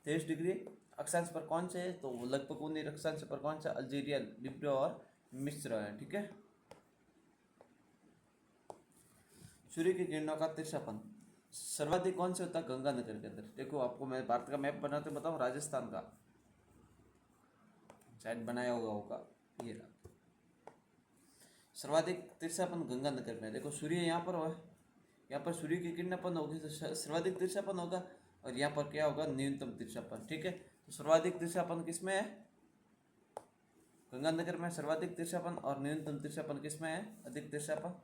23 डिग्री अक्षांश पर कौन से है, तो वो लगभग उन अक्षांश पर कौन सा, अल्जीरिया, लीबिया और मिस्र है। ठीक है, सूर्य की किरणों का तिरछापन सर्वाधिक कौन से होता है, गंगानगर के अंदर। देखो आपको मैं भारत का मैप बनाते बताऊँ, राजस्थान का शायद बनाया होगा, ये रहा। सर्वाधिक तिरछापन गंगानगर में। देखो सूर्य यहाँ पर है, यहाँ पर सूर्य की किरणपन होगी तो सर्वाधिक तिरछापन होगा, और यहाँ पर क्या होगा, न्यूनतम तिरछापन। ठीक है, तो सर्वाधिक तिरछापन किसमें है, गंगानगर में सर्वाधिक तिरछापन, और न्यूनतम तिरछापन किसमें है, अधिक तिरछापन,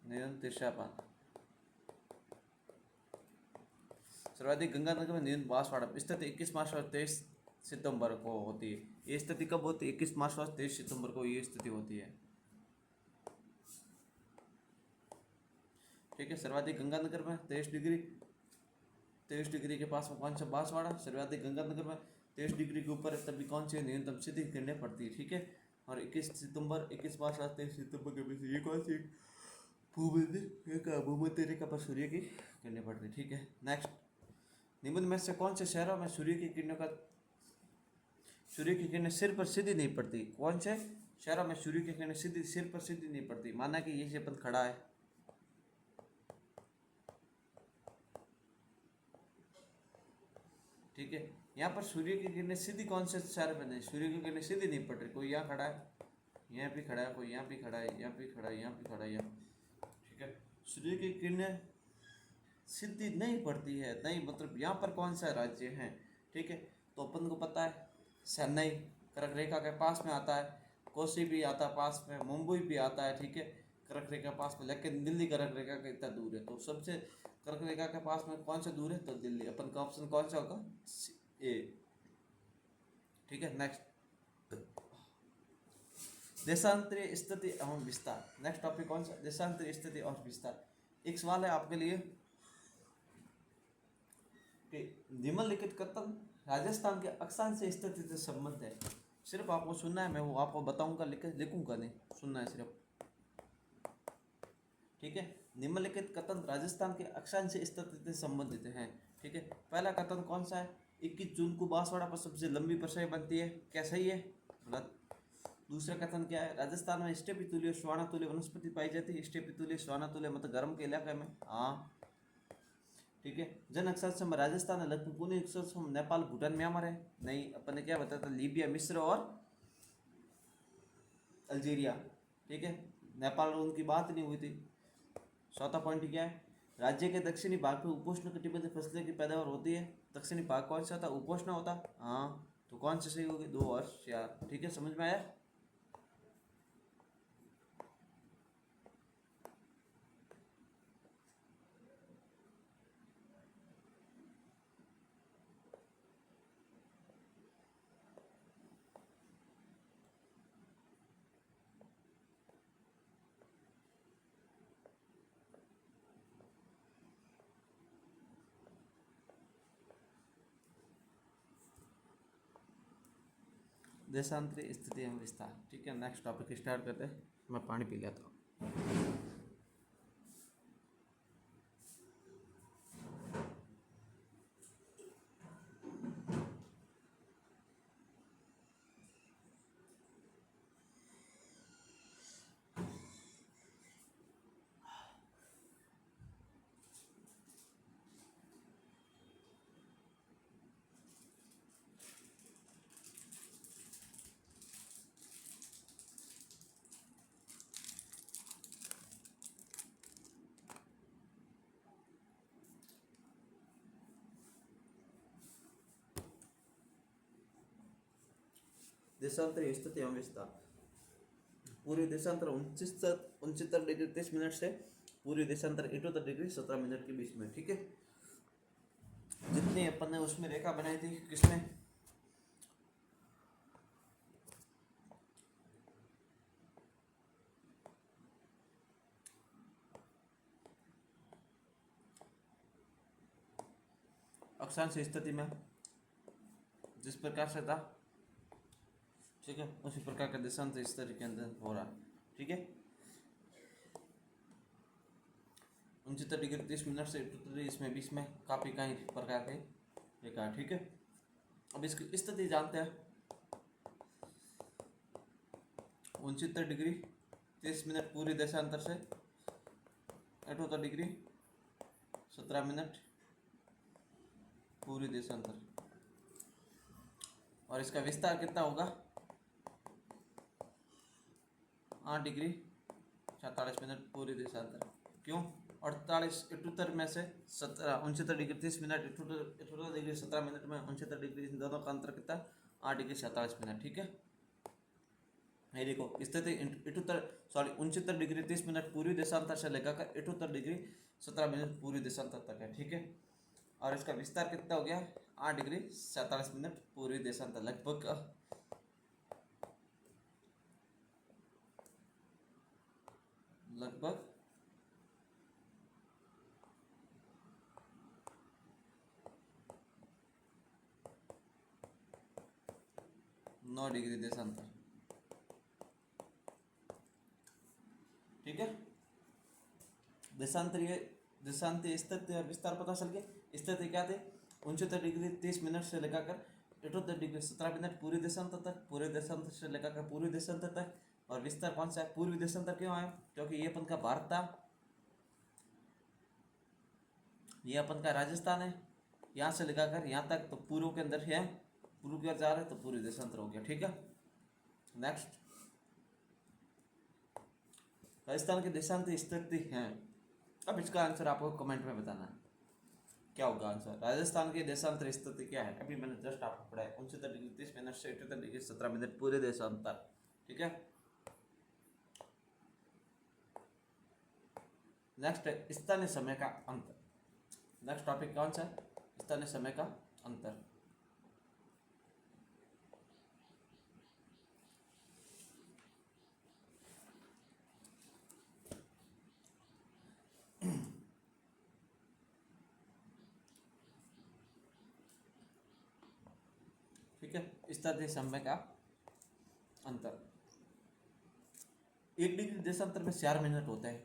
न्यूनतम तिरछापन। सर्वाधिक गंगानगर में न्यूनतम बांसवाड़ा स्थिति 21 मार्च और 23 सितंबर को होती है। ये स्थिति कब होती है, 21 मार्च और 23 सितंबर को ये स्थिति होती है। ठीक है, सर्वाधिक गंगानगर में 23 डिग्री 23 डिग्री के पास में कौन सा बांसवाड़ा, सर्वाधिक गंगानगर में। 23 डिग्री के ऊपर है तभी कौन सी न्यूनतम सीधी किरणें पड़ती है, ठीक है। और 21 सितंबर 23 के बीच ये कौन सी भूमध्य रेखा पर सूर्य की किरणें पड़ रही, ठीक है। नेक्स्ट, निम्न में से कौन से शहरों में सूर्य की किरणें सिर पर सीधी नहीं पड़ती। कौन से शहरों में सूर्य की किरणें सीधी सिर पर सीधी नहीं पड़ती। माना कि ये अपन खड़ा है, ठीक है, यहाँ पर सूर्य की किरणें सीधी कौन से शहर में नहीं, सूर्य की किरणें सीधी नहीं पड़ रही। कोई यहाँ खड़ा है, यहाँ भी खड़ा है, कोई यहाँ भी खड़ा है, यहाँ भी खड़ा है, यहाँ भी खड़ा है, यहाँ, ठीक है। सूर्य की किरणें सीधी नहीं पड़ती है, नहीं मतलब यहाँ पर कौन सा राज्य है, ठीक है। तो अपन को पता है चेन्नई कर्क रेखा के पास में आता है, कोसी भी आता है पास में, मुंबई भी आता है, ठीक है, कर्क रेखा पास में। लेकिन दिल्ली कर्क रेखा का इतना दूर है, तो सबसे कर्क रेखा के पास में कौन सा दूर है, तो दिल्ली। अपन का ऑप्शन कौन सा होगा, ए, ठीक है। नेक्स्ट, देशांतरीय स्थिति एवं विस्तार। नेक्स्ट टॉपिक कौन सा, देशांतरीय स्थिति और विस्तार। एक सवाल है आपके लिए कि निम्नलिखित कथन राजस्थान के अक्षांश स्थिति से संबंध है। सिर्फ आपको सुनना है, मैं वो आपको बताऊंगा, लिखूंगा नहीं, सुनना है सिर्फ, ठीक है। निम्नलिखित कथन राजस्थान के अक्षांश स्थिति से संबंधित हैं, ठीक है। पहला कथन कौन सा है, 21 जून को बांसवाड़ा पर सबसे लंबी परछाई बनती है, क्या सही है, गलत। दूसरा कथन क्या है, राजस्थान में स्टेपितुल्य श्वानातुल्य वनस्पति पाई जाती है। स्टेपितुल्य श्वानातुल्य मतलब गर्म के इलाके में, हाँ, ठीक है। जन अक्षांश राजस्थान है, लगभग पूर्ण अक्षांश नेपाल भूटान म्यांमार है, नहीं। अपन ने क्या बताया था, लीबिया मिस्र और अल्जीरिया, ठीक है। नेपाल और उनकी बात नहीं हुई थी। चौथा पॉइंट क्या है, राज्य के दक्षिणी भाग में उपोष्ण कटिबंधीय फसलों की पैदावार होती है। दक्षिणी भाग कौन सा था, उपोष्ण होता, हाँ, तो कौन सा सही होगी, 2 और 4, ठीक है। समझ में आया। देशांतरीय स्थिति एवं विस्तार, ठीक है। नेक्स्ट टॉपिक स्टार्ट करते हैं, मैं पानी पी लेता हूँ। देशांतरीय स्थिति एवं विस्तार। पूर्वी देशांतर 69 डिग्री 30 मिनट से पूर्वी देशांतर 78 डिग्री 17 मिनट के बीच में, ठीक है। जितनी अपन ने उसमें रेखा बनाई थी, किसमें, अक्षांश स्थिति में, जिस प्रकार से था, ठीक है, उसी प्रकार का देशांतर स्थिति के अंदर हो रहा, ठीक है। 69 डिग्री 30 मिनट से 78 इसमें बीच में काफी कई प्रकार के रेखा, ठीक है। अब इसकी स्थिति जानते हैं, 69 डिग्री 30 मिनट पूरी देशांतर से 78 डिग्री 17 मिनट पूरी देशांतर, और इसका विस्तार कितना होगा, 8 डिग्री 47 मिनट पूरी देशांतर। क्यों, 78 में से 69 डिग्री 30 मिनट 78 डिग्री 17 मिनट में 69 डिग्री, दोनों का अंतर कितना, 8 डिग्री 47 मिनट, ठीक है। ये देखो स्थिति 69 डिग्री 30 मिनट पूर्वी देशांतर से लेकर 78 डिग्री 17 मिनट पूर्वी देशांतर तक है, ठीक है। और इसका विस्तार कितना हो गया, 8 डिग्री 47 मिनट पूर्वी देशांतर, लगभग लगभग 9 डिग्री देशांतर। ठीक है, देशांतीय स्थिति और विस्तार पता चल गया। स्थिति क्या थे, 69 डिग्री 30 मिनट से लेकर 78 डिग्री 17 मिनट पूर्वी देशांतर तक, पूर्वी देशांतर से लेकर पूर्वी देशांतर तक। और विस्तार कौन सा है, पूर्वी देशांतर क्यों आया, क्योंकि ये अपन का भारत था, ये अपन का राजस्थान है, यहाँ से लेकर यहाँ तक तो पूर्व के अंदर है, पूर्व की ओर जा रहे हैं तो पूर्वी देशांतर हो गया। ठीक है, नेक्स्ट, राजस्थान की देशांतर स्थिति है। अब इसका आंसर आपको कमेंट में बताना है, क्या होगा आंसर। राजस्थान की देशांतर स्थिति क्या है, अभी मैंने जस्ट आपको पढ़ाया, 69 डिग्री 30 मिनट से 78 डिग्री 17 मिनट पूरे देशांतर। ठीक है, नेक्स्ट है स्थानीय समय का अंतर। नेक्स्ट टॉपिक कौन सा है, स्थानीय समय का अंतर। ठीक है, स्थानीय समय का अंतर, 1 डिग्री देशांतर में 4 मिनट होता है,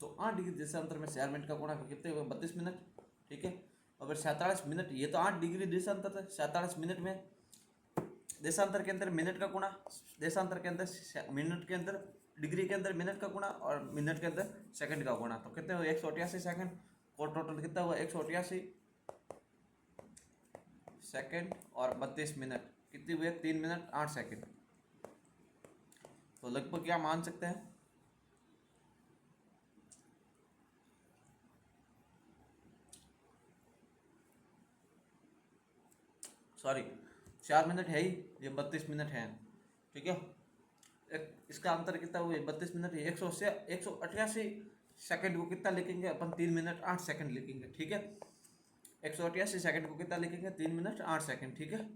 तो 8 डिग्री देशांतर में 4 मिनट का गुणा कितने हुए, 32 मिनट। ठीक है, अगर 47 मिनट, ये तो 8 डिग्री देशांतर था, 47 मिनट में देशांतर के अंदर मिनट का गुणा, देशांतर के अंदर मिनट के अंदर डिग्री के अंदर मिनट का गुणा और मिनट के अंदर सेकंड का गुणा, तो कितने हुए 188 सेकंड। और टोटल कितना हुआ 188 सेकंड और 32 मिनट, कितने हुए 3 मिनट 8 सेकंड। तो लगभग क्या मान सकते हैं, सॉरी 4 मिनट है ही, ये 32 मिनट है। ठीक है, इसका अंतर कितना हुआ 32 मिनट है, 188 सेकंड को कितना लिखेंगे अपन, 3 मिनट 8 सेकंड लिखेंगे। ठीक है, 188 सेकंड को कितना लिखेंगे, 3 मिनट 8 सेकंड। ठीक है,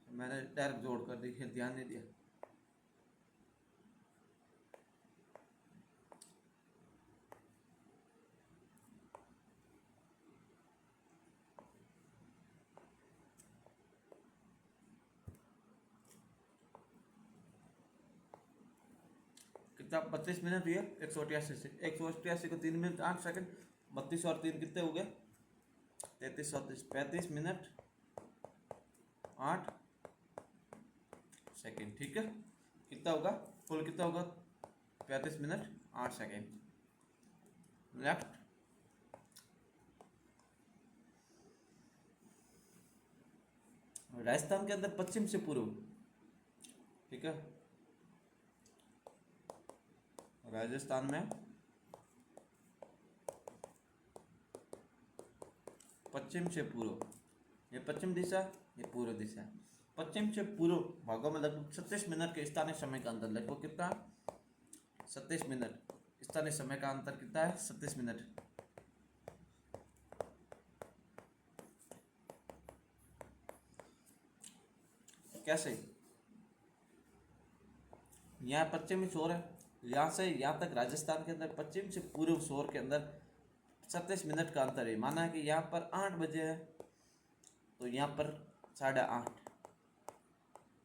मैंने डायरेक्ट जोड़ कर दी, ध्यान नहीं दिया। कितना 32 मिनट हुए 188 से, 188 को 3 मिनट 8 सेकंड, 32 और 3 कितने हो गए 33 और 35 मिनट 8 सेकंड। ठीक है, कितना होगा कुल, कितना होगा 35 मिनट 8 सेकंड। नेक्स्ट, राजस्थान के अंदर पश्चिम से पूर्व। ठीक है, राजस्थान में पश्चिम से पूर्व, ये पश्चिम दिशा, ये पूर्व दिशा। पश्चिम से पूर्व भागों में लगभग 36 मिनट के स्थानीय समय का अंतर, लगभग कितना 37 मिनट। स्थानीय समय का अंतर कितना है 37 मिनट। कैसे, यहाँ पश्चिमी छोर है, यहाँ से यहाँ तक राजस्थान के अंदर पश्चिम से पूर्व छोर के अंदर 37 मिनट का अंतर है। माना कि यहाँ पर 8 बजे है तो यहाँ पर 8:30,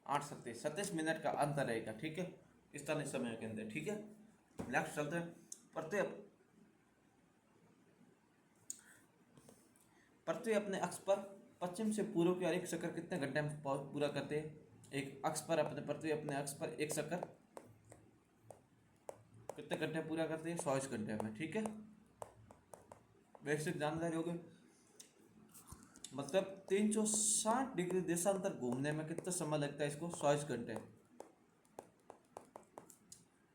8:37, 37 मिनट का अंतर रहेगा। ठीक है, स्थानीय समय के अंदर। ठीक है, नेक्स्ट चलते हैं। पृथ्वी अपने अक्ष पर पश्चिम से पूर्व की ओर एक चक्कर कितने घंटे में पूरा करते हैं। एक अक्ष पर पृथ्वी अपने अक्ष पर एक चक्कर कितने घंटे पूरा करते हैं, 24 घंटे में। ठीक है, बेसिक जानकारी होगी। मतलब 360 डिग्री देशांतर घूमने में कितना समय लगता है इसको, 24 घंटे।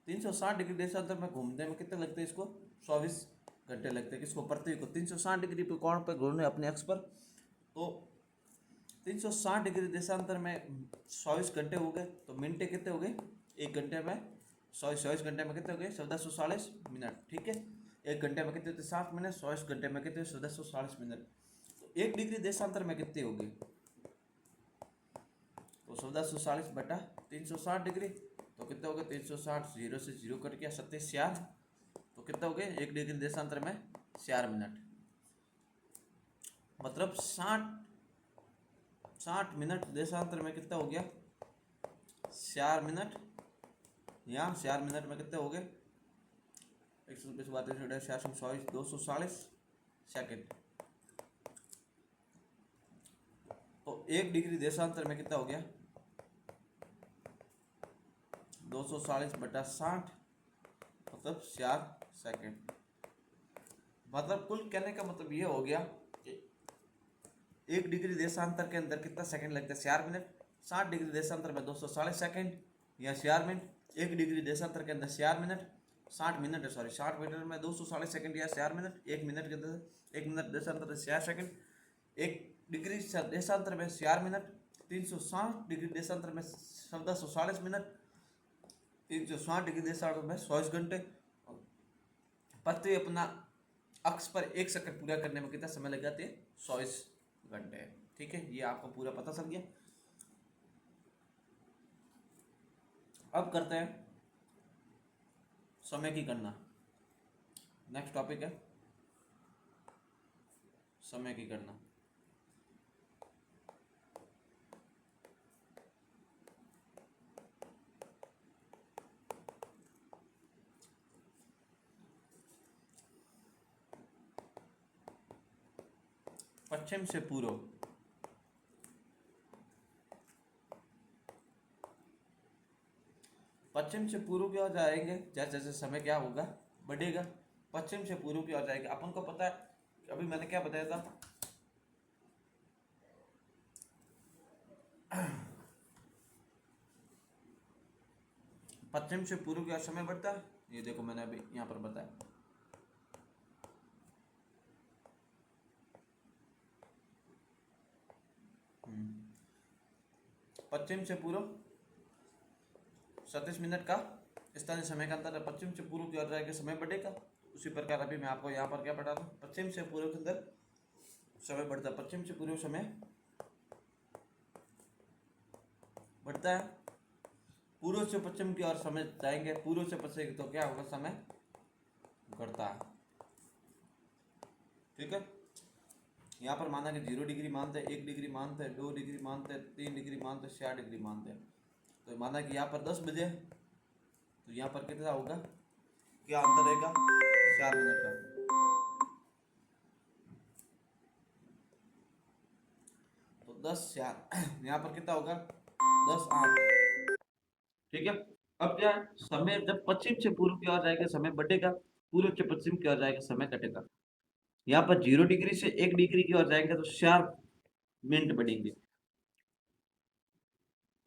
360 डिग्री देशांतर में घूमने में कितना लगता है इसको, 24 घंटे लगते हैं। किसको, पृथ्वी को 360 डिग्री पे कोण पर घूमने अपने अक्ष पर, तो 360 डिग्री देशांतर में 24 घंटे हो गए, तो मिनटें कितने हो गए, 1 घंटे में 24 घंटे में कितने हो गए 1440 मिनट। ठीक है, 1 घंटे में कितने होते 60 मिनट, 24 घंटे में कितने 1440 मिनट। तो 1 डिग्री देशांतर में कितने हो गए, तो 1440 बटा 360 डिग्री, तो कितने हो गए 360, 0 से 0 कट गया, 27 4, तो कितना हो गए 1 डिग्री देशांतर में 4 मिनट। मतलब 60 मिनट देशांतर में कितना हो गया 4 मिनट, यहाँ 4 मिनट में कितने हो गए 120 240 सेकेंड। तो 1 डिग्री देशांतर में कितना हो गया 240/60 मतलब 4 सेकेंड। मतलब कुल कहने का मतलब ये हो गया कि 1 डिग्री देशांतर के अंदर कितना सेकंड लगता है 4 मिनट। 60 डिग्री देशांतर में 240 सेकंड या 4 मिनट। 1 डिग्री देशांतर के अंदर 4 मिनट, 60 मिनट है सॉरी 60 मिनट में 240 सेकंड या 4 मिनट। 1 मिनट के अंदर 1 मिनट देशांतर में 4 सेकंड। 1 डिग्री देशांतर में 4 मिनट। 360 डिग्री देशांतर में 1440 मिनट। 360 डिग्री देशांतर में 24 घंटे। पृथ्वी अपना अक्ष पर 1 सेकंड पूरा करने में कितना समय लग जाते हैं 24 घंटे। ठीक है, ये आपको पूरा पता चल गया। अब करते हैं समय की गणना। नेक्स्ट टॉपिक है समय की गणना। पश्चिम से पूर्व, पश्चिम से पूर्व की ओर जाएंगे जैसे जैसे समय क्या होगा बढ़ेगा। पश्चिम से पूर्व की ओर जाएंगे। अपन को पता है अभी मैंने क्या बताया था पश्चिम से पूर्व की ओर समय बढ़ता है। ये देखो मैंने अभी यहाँ पर बताया। पश्चिम से पूर्व 37 मिनट का स्थानीय समय का अंतर है। पश्चिम से पूर्व की ओर जाएगा समय बढ़ेगा। उसी प्रकार अभी मैं आपको यहाँ पर क्या पढ़ा रहा हूँ, पश्चिम से पूर्व के अंदर समय बढ़ता है। पश्चिम से पूर्व समय बढ़ता है। पूर्व से पश्चिम की ओर समय जाएंगे, पूर्व से पश्चिम तो क्या होगा समय घटता है। ठीक है, यहाँ पर माना कि 0 डिग्री मानते हैं, 1 डिग्री मानते हैं, 2 डिग्री मानते हैं, 3 डिग्री मानते हैं, 4 डिग्री मानते हैं। तो माना कि यहाँ पर 10 बजे, तो यहाँ पर कितना होगा, क्या अंतर रहेगा 4 मिनट का। तो 10 4 यहाँ पर कितना होगा 10 8। ठीक है, अब क्या है समय जब पश्चिम से पूर्व की ओर जाएगा समय बढ़ेगा, पूर्व से पश्चिम की ओर जाएगा समय घटेगा। यहाँ पर 0 डिग्री से 1 डिग्री की ओर जाएंगे तो 4 मिनट बढ़ेंगे।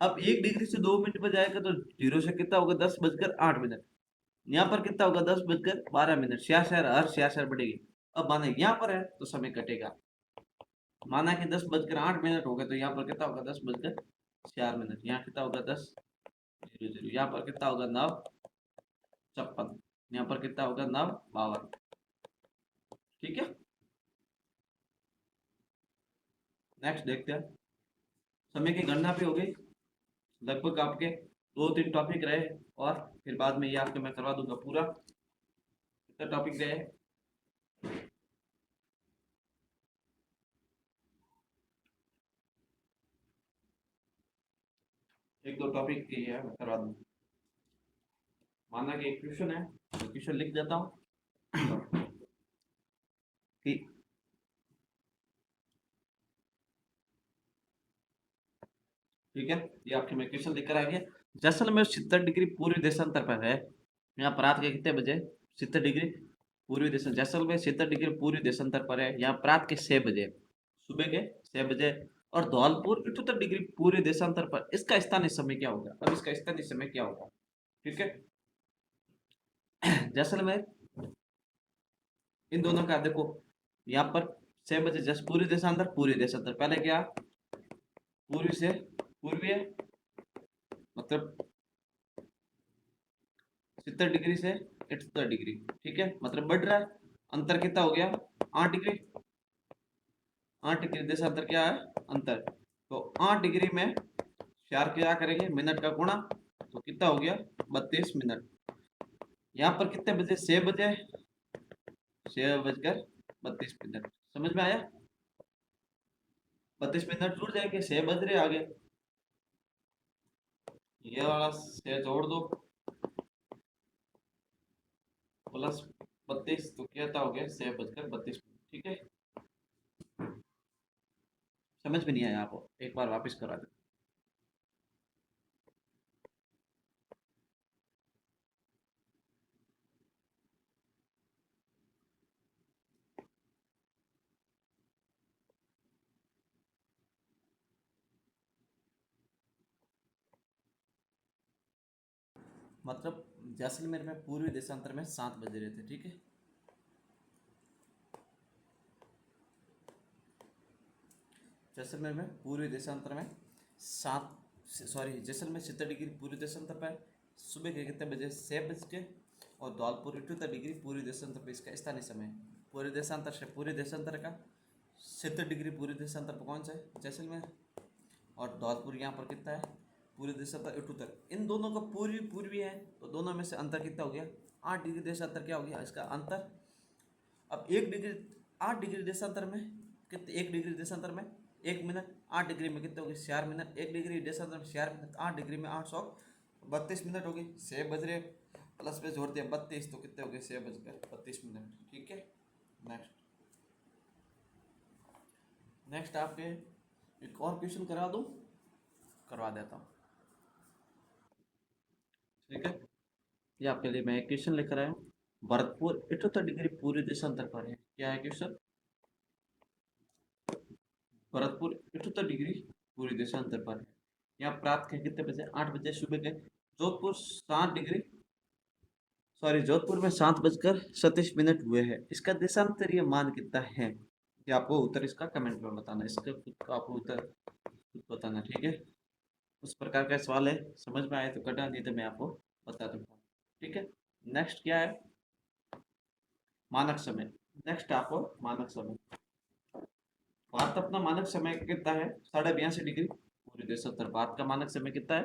अब 1 डिग्री से 2 मिनट पर जाएगा तो 0 से कितना होगा 10:08। यहाँ पर कितना होगा 10:12। हर बढ़ेगी। अब माना यहाँ पर है तो समय कटेगा। माना कि 10:08 हो गए तो यहाँ पर कितना होगा 10:04। यहाँ कितना होगा 10:00। यहाँ पर कितना होगा 9:56। यहाँ पर कितना होगा 9:52। ठीक है, नेक्स्ट देखते हैं। समय की गणना भी हो गई। लगभग आपके 2-3 टॉपिक रहे और फिर बाद में ये आपके मैं करवा दूंगा पूरा। कितना टॉपिक रहे 1-2 टॉपिक की है मैं करवा दूंगा। माना कि एक क्वेश्चन है तो क्वेश्चन लिख देता हूँ कि ठीक है, ये आपके मैं क्वेश्चन लेकर आ गया। जैसलमेर 70 डिग्री पूर्वी देशांतर पर है। यहाँ पर रात के कितने बजे 70 डिग्री पूर्वी देश, जैसलमेर 70 डिग्री पूर्वी देशांतर पर है। यहाँ रात के 6 बजे, सुबह के 6 बजे। और धौलपुर 78 डिग्री पूर्वी देशांतर पर, इसका स्थानीय समय क्या होगा। अब इसका स्थानीय समय क्या होगा। ठीक है, जैसलमेर इन दोनों का देखो, यहाँ पर 6 बजे जैसे पूर्वी देशांतर पहले क्या पूर्वी से पूर्वी है, मतलब 70 डिग्री से 78 डिग्री। ठीक है, मतलब बढ़ रहा है। अंतर कितना हो गया 8 डिग्री। 8 डिग्री देशांतर क्या है अंतर। तो 8 डिग्री में 4 क्या करेंगे मिनट का गुणा, तो कितना हो गया 32 मिनट। यहाँ पर कितने बजे 6 बजे, 6:32। समझ में आया, 32 मिनट जुड़ जाएंगे 6 बज रहे आगे। ये वाला से जोड़ दो, +32 तो क्या हो गया 6:32। ठीक है, समझ में नहीं आया आपको, एक बार वापस करा दो। मतलब जैसलमेर में पूर्वी देशांतर में 7 बज रहे थे। ठीक है, जैसलमेर में पूर्वी देशांतर में 7, सॉरी जैसलमेर 70 डिग्री पूर्वी देशांतर पर सुबह के कितने बजे 6 बज के, और धौलपुर 78 डिग्री पूर्वी देशांतर पर इसका स्थानीय समय। पूर्वी देशांतर से पूर्वी देशांतर का 70 डिग्री पूर्वी देशांतर पर कौन सा है, जैसलमेर। और धौलपुर यहाँ पर कितना है, पूर्वी देशांतर 78। इन दोनों का पूर्वी पूर्वी है, तो दोनों में से अंतर कितना हो गया, 8 डिग्री देशांतर क्या हो गया इसका अंतर। अब 1 डिग्री, 8 डिग्री देशांतर में कितने, 1 डिग्री देशांतर में 1 मिनट, 8 डिग्री में कितने हो गए 4 मिनट, 1 डिग्री देशांतर में 4 मिनट, 8 डिग्री में 832 मिनट हो गए। 6 बज रहे, प्लस में जोड़ दिया 32, तो कितने हो गए 6 बजकर 32 मिनट। ठीक है, नेक्स्ट नेक्स्ट आपके एक और क्वेश्चन करा दूं, करवा देता हूँ। ठीक है, ये आपके लिए मैं एक क्वेश्चन लेकर आया हूँ। भरतपुर 78 डिग्री पूर्वी देशांतर पर है, क्या है क्वेश्चन, भरतपुर 78 डिग्री पूर्वी देशांतर पर है। यहाँ प्राप्त है कितने बजे, 8 बजे सुबह के। जोधपुर 7 डिग्री, सॉरी जोधपुर में 7 बजकर 37 मिनट हुए हैं। इसका देशांतरीय मान कितना है, ये आपको उत्तर इसका कमेंट में बताना, इसका खुद का आपको उत्तर खुद बताना। ठीक है, उस प्रकार का सवाल है, समझ में आए तो कटा, नहीं तो मैं आपको बता दूंगा। ठीक है, नेक्स्ट क्या है, मानक समय। नेक्स्ट आपको मानक समय, भारत अपना मानक समय कितना है, 82.5 डिग्री पूरे देशांतर। भारत का मानक समय कितना है,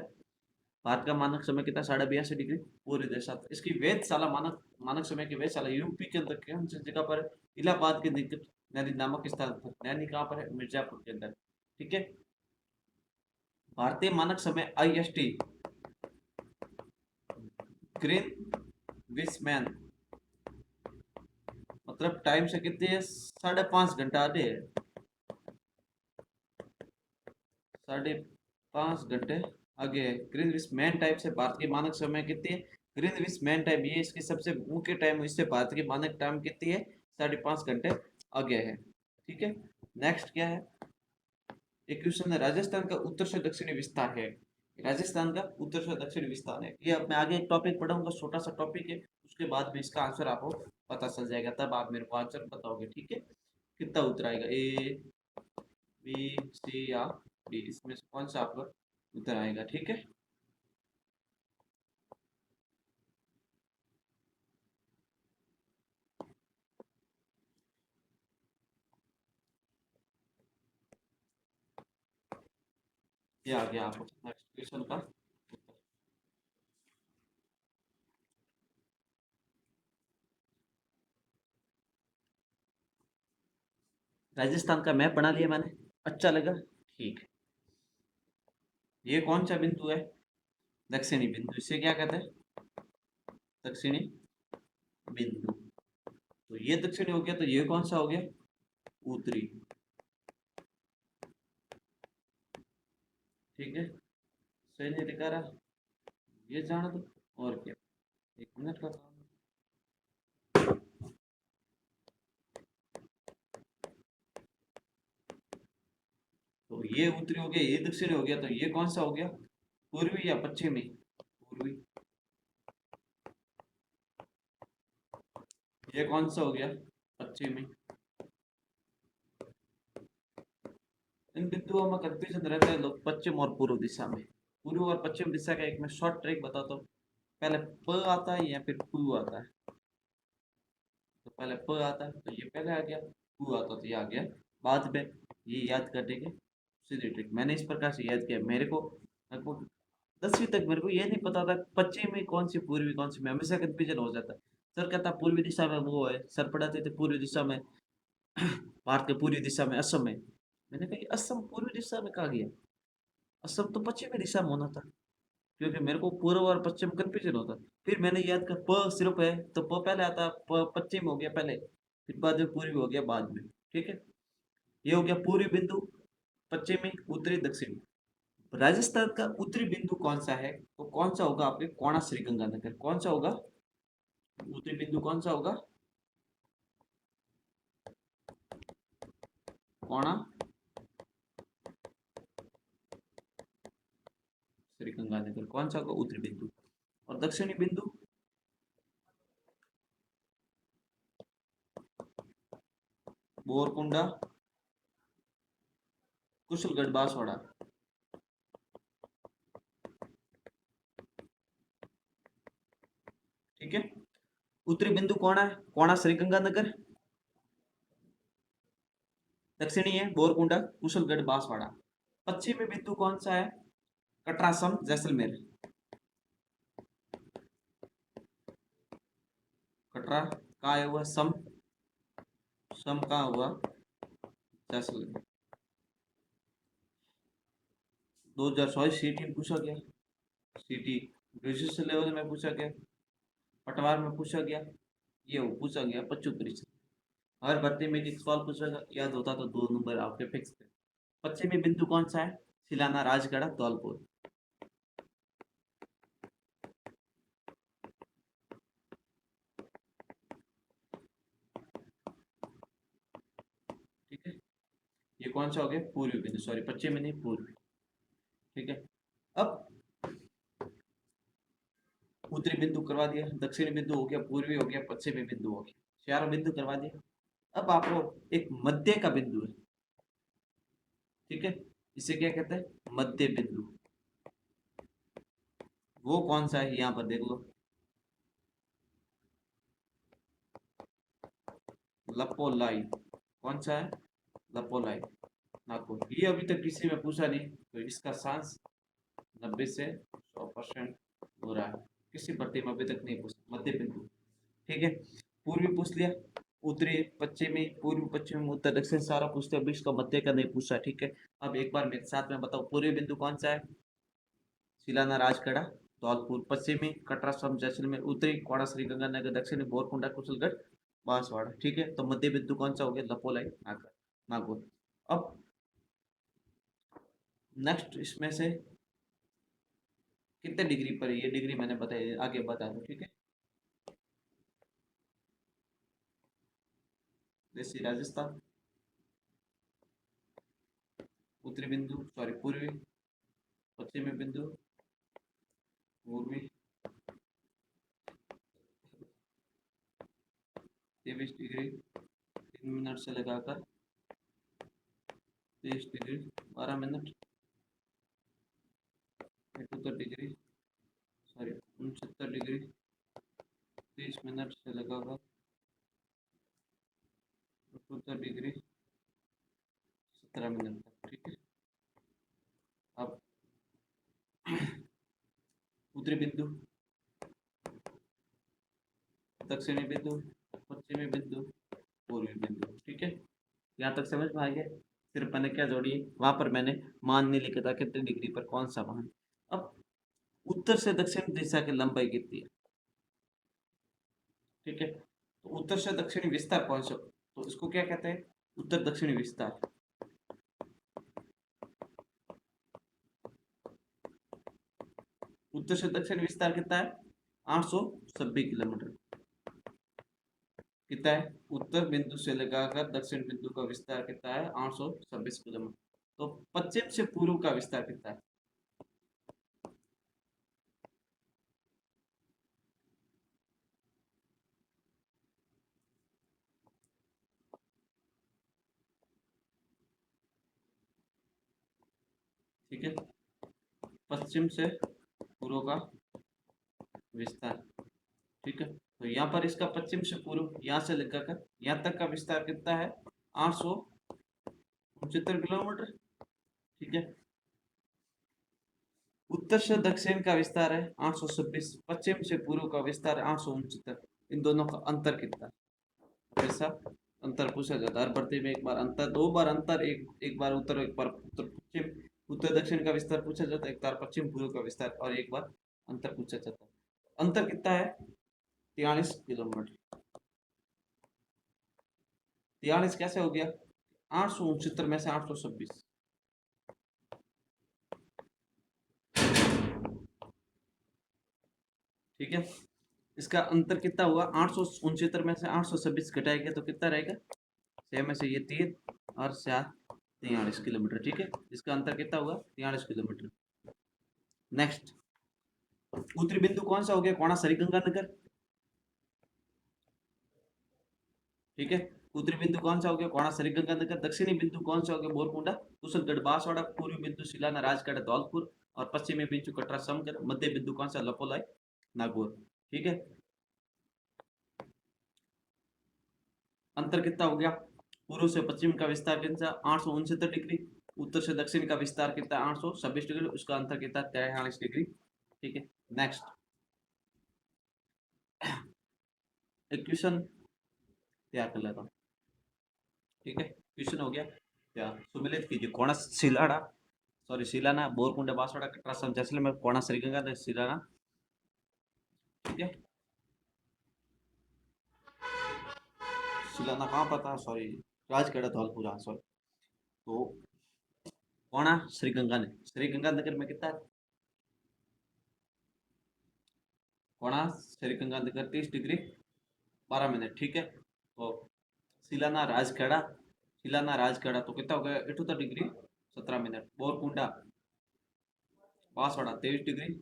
भारत का मानक समय कितना, 82.5 डिग्री पूरे देशांतर। इसकी वेधशाला, मानक मानक समय की वेधशाला यूपी के अंदर कौन सी जगह पर है, इलाहाबाद के निकट नैनी नामक स्थान पर। नैनी कहाँ पर है, मिर्जापुर के अंदर। ठीक है, भारतीय मानक समय IST, ग्रीन विसमैन, मतलब टाइम से कितनी है, 5.5 घंटा आगे है, 5.5 घंटे आगे है। ग्रीनविच मैन टाइम से भारत की मानक समय कितनी है, ग्रीनविच मैन टाइम ये इसकी सबसे मुख्य टाइम है, इससे भारत की मानक टाइम कितनी है, 5.5 घंटे आगे है। ठीक है, नेक्स्ट क्या है, एक क्वेश्चन है, राजस्थान का उत्तर से दक्षिणी विस्तार है। राजस्थान का उत्तर से दक्षिणी विस्तार है, ये अब मैं आगे एक टॉपिक पढ़ाऊंगा, छोटा सा टॉपिक है, उसके बाद में इसका आंसर आपको पता चल जाएगा, तब आप मेरे को आंसर बताओगे। ठीक है, कितना उत्तर आएगा, A B C या D, इसमें से कौन सा आपका उत्तर आएगा। ठीक है, ये आ गया आपको नेक्स्ट क्वेश्चन का उत्तर। राजस्थान का मैप बना लिया मैंने, अच्छा लगा, ठीक है। ये कौन सा बिंदु है, दक्षिणी बिंदु, इसे क्या कहते हैं, दक्षिणी बिंदु। तो ये दक्षिणी हो गया, तो ये कौन सा हो गया, उत्तरी। ठीक है, सही नहीं दिखा रहा, ये जान दो, और क्या, 1 मिनट का काम है। तो ये उत्तरी हो गया, ये दक्षिणी हो गया, तो ये कौन सा हो गया, पूर्वी या पश्चिमी, पूर्वी। ये कौन सा हो गया, पश्चिमी। इन बिंदुओं में कंफ्यूजन रहता है लोग, पश्चिम और पूर्व दिशा में। पूर्व और पश्चिम दिशा का एक मैं शॉर्ट ट्रिक बताता हूँ। पहले प आता है या फिर पू आता है, तो पहले प आता है तो ये पहले आ गया, पू आता तो ये आ गया बाद में। ये याद करने की सीधी ट्रिक, मैंने इस प्रकार से याद किया। मेरे को लगभग 10वीं तक मेरे को ये नहीं पता था पश्चिमी कौन सी पूर्वी कौन सी, मैं हमेशा कंफ्यूजन हो जाता। सर कहता पूर्वी दिशा में वो है, सर पढ़ाते थे पूर्वी दिशा में, भारत के पूर्वी दिशा में असम है। मैंने कहा ये असम पूर्वी दिशा में कहा गया, असम तो पश्चिमी दिशा में होना था, क्योंकि मेरे को पूर्व और पश्चिम कंफ्यूजन होता है। फिर मैंने याद कर प सिर्फ है तो प पहले आता, प पश्चिम हो गया पहले, फिर बाद में पूर्वी हो गया बाद में। ठीक है, ये हो गया पूर्वी बिंदु, पश्चिमी, उत्तरी, दक्षिणी। राजस्थान का उत्तरी बिंदु कौन सा है, तो कौन सा होगा आपके कोणा श्री गंगानगर, कौन सा होगा उत्तरी बिंदु, कौन सा होगा कोणा श्री गंगानगर, कौन सा होगा उत्तरी बिंदु। और दक्षिणी बिंदु बोरकुंडा, कुशलगढ़, बांसवाड़ा। ठीक है, उत्तरी बिंदु कौन है, कोणा श्री गंगानगर। दक्षिणी है बोरकुंडा, कुशलगढ़, बांसवाड़ा। पश्चिमी बिंदु कौन सा है, कटरासम, जैसलमेर। कटरा कहाँ है हुआ, सम, सम कहाँ हुआ, जैसलमेर। 2024 सीटी में पूछा गया, सीटी ग्रेजुएशन लेवल में पूछा गया, पटवार में पूछा गया, ये वो पूछा गया 25%। हर भर्ती में एक सवाल पूछा याद होता तो 2 नंबर आपके फिक्स थे। पश्चिमी बिंदु कौन सा है, सिलाना, राजगढ़, धौलपुर। ठीक है, ये कौन सा हो गया, पूर्वी बिंदु, सॉरी पश्चिमी नहीं पूर्वी। ठीक है, अब उत्तरी बिंदु करवा दिया, दक्षिणी बिंदु हो गया, पूर्वी हो गया, पश्चिमी बिंदु हो गया, चारों बिंदु करवा दिया। अब आपको एक मध्य का बिंदु है। ठीक है, इसे क्या कहते हैं, मध्य बिंदु। वो कौन सा है, यहाँ पर देख लो, लपोलाई। कौन सा है, लपोलाई, नागपुर। ये अभी तक किसी में पूछा नहीं, तो इसका चांस 90 से 100% हो रहा है। किसी भर्ती में अभी तक नहीं पूछा मध्य बिंदु। ठीक है, पूर्वी पूछ लिया, उत्तरी, पश्चिमी, पूर्वी, पश्चिमी, उत्तर, दक्षिण सारा पूछते, अभी इसका मध्य का नहीं पूछा। ठीक है, अब एक बार मेरे साथ में बताओ, पूर्वी बिंदु कौन सा है, सिलाना, राजगढ़, धौलपुर। पश्चिमी कटरा, सम, जैसलमेर। उत्तरी कोड़ा श्री गंगानगर। दक्षिणी बोरकुंडा, कुशलगढ़, बांसवाड़ा। ठीक है, तो मध्य बिंदु कौन सा हो गया, लपोलाई, नागौर। अब नेक्स्ट इसमें से कितने डिग्री पर है, ये डिग्री मैंने बताई, आगे बता दो। ठीक है, जैसे राजस्थान, उत्तरी बिंदु, सॉरी पूर्वी, पश्चिमी बिंदु, पूर्वी 23 डिग्री 3 मिनट से लगाकर 23 degree 12 minute, 71 degree, sorry 69 degree 30 minute से लगाकर 72 डिग्री 17 मिनट तक। ठीक है, अब उत्तरी बिंदु, दक्षिणी बिंदु, पश्चिमी बिंदु, पूर्वी बिंदु। ठीक है, यहाँ तक समझ में आ गया। सिर्फ मैंने क्या जोड़ी, वहां पर मैंने मान नहीं लिखा था कितने डिग्री पर कौन सा मान। अब उत्तर से दक्षिण दिशा की लंबाई कितनी है। ठीक है, तो उत्तर से दक्षिणी विस्तार कौन सा, तो इसको क्या कहते हैं, उत्तर दक्षिणी विस्तार। उत्तर से दक्षिण विस्तार कितना है, 826 किलोमीटर। कितना है, उत्तर बिंदु से लगाकर दक्षिण बिंदु का विस्तार कितना है, 826 किलोमीटर। तो पश्चिम से पूर्व का विस्तार कितना है, ठीक है, पश्चिम से पूर्व का विस्तार। ठीक है, तो यहाँ पर इसका पश्चिम से पूर्व, यहाँ से लेकर यहाँ तक का विस्तार कितना है, 869 किलोमीटर। ठीक है, उत्तर से दक्षिण का विस्तार है 826, पश्चिम से पूर्व का विस्तार है 869। इन दोनों का अंतर कितना है, ऐसा अंतर पूछा जाता है हर भर्ती में। एक बार अंतर, 2 बार अंतर, एक एक बार उत्तर, एक बार उत्तर पश्चिम, उत्तर दक्षिण का विस्तार पूछा जाता है, एक बार पश्चिम पूर्व का विस्तार, और एक बार अंतर पूछा जाता है। अंतर कितना है? 43 किलोमीटर। 43 कैसे हो गया? 869 में से 826। ठीक है, इसका अंतर कितना हुआ? 869 में से 826 घटाएंगे तो कितना रहेगा? 6 में से ये 3 और 7, 43 किलोमीटर। ठीक है, इसका अंतर कितना हुआ? 43 किलोमीटर। नेक्स्ट, उत्तरी बिंदु कौन सा हो गया? कोणासरी गंगानगर। ठीक है, उत्तरी बिंदु कौन सा हो गया? कोणासरी गंगानगर। दक्षिणी बिंदु कौन सा हो गया? बोरकुंडा कुशलगढ़ बांसवाड़ा। पूर्वी बिंदु शिलाना राजगढ़ धौलपुर। और पश्चिमी बिंदु कटरा समगढ़। मध्य बिंदु कौन सा? लपोलाई नागौर। ठीक है, अंतर कितना हो गया? पूर्व से पश्चिम का विस्तार कितना? 869 डिग्री। उत्तर से दक्षिण का विस्तार कितना? 826 डिग्री। उसका अंतर कितना? 43 डिग्री। ठीक है, नेक्स्ट, एक क्वेश्चन तैयार कर लेता हूँ। ठीक है, क्वेश्चन हो गया क्या? सुमिलित कीजिए। कोणा सिलाड़ा, सॉरी सिलाना, बोरकुंडा बांसवाड़ा कटरा सम जैसलमेर कोणा श्रीगंगा सिलाना। ठीक है, सिलाना कहाँ पर था? Sorry, Rajgarh Dhaulpura, sorry. तो कोणा श्रीगंगानगर में कितना है? कोणा श्रीगंगानगर 30 डिग्री 12 मिनट। ठीक है, तो सिलाना राजखेड़ा तो कितना हो गया? 78 degree 17 minute. Borkunda Banswara 23 degree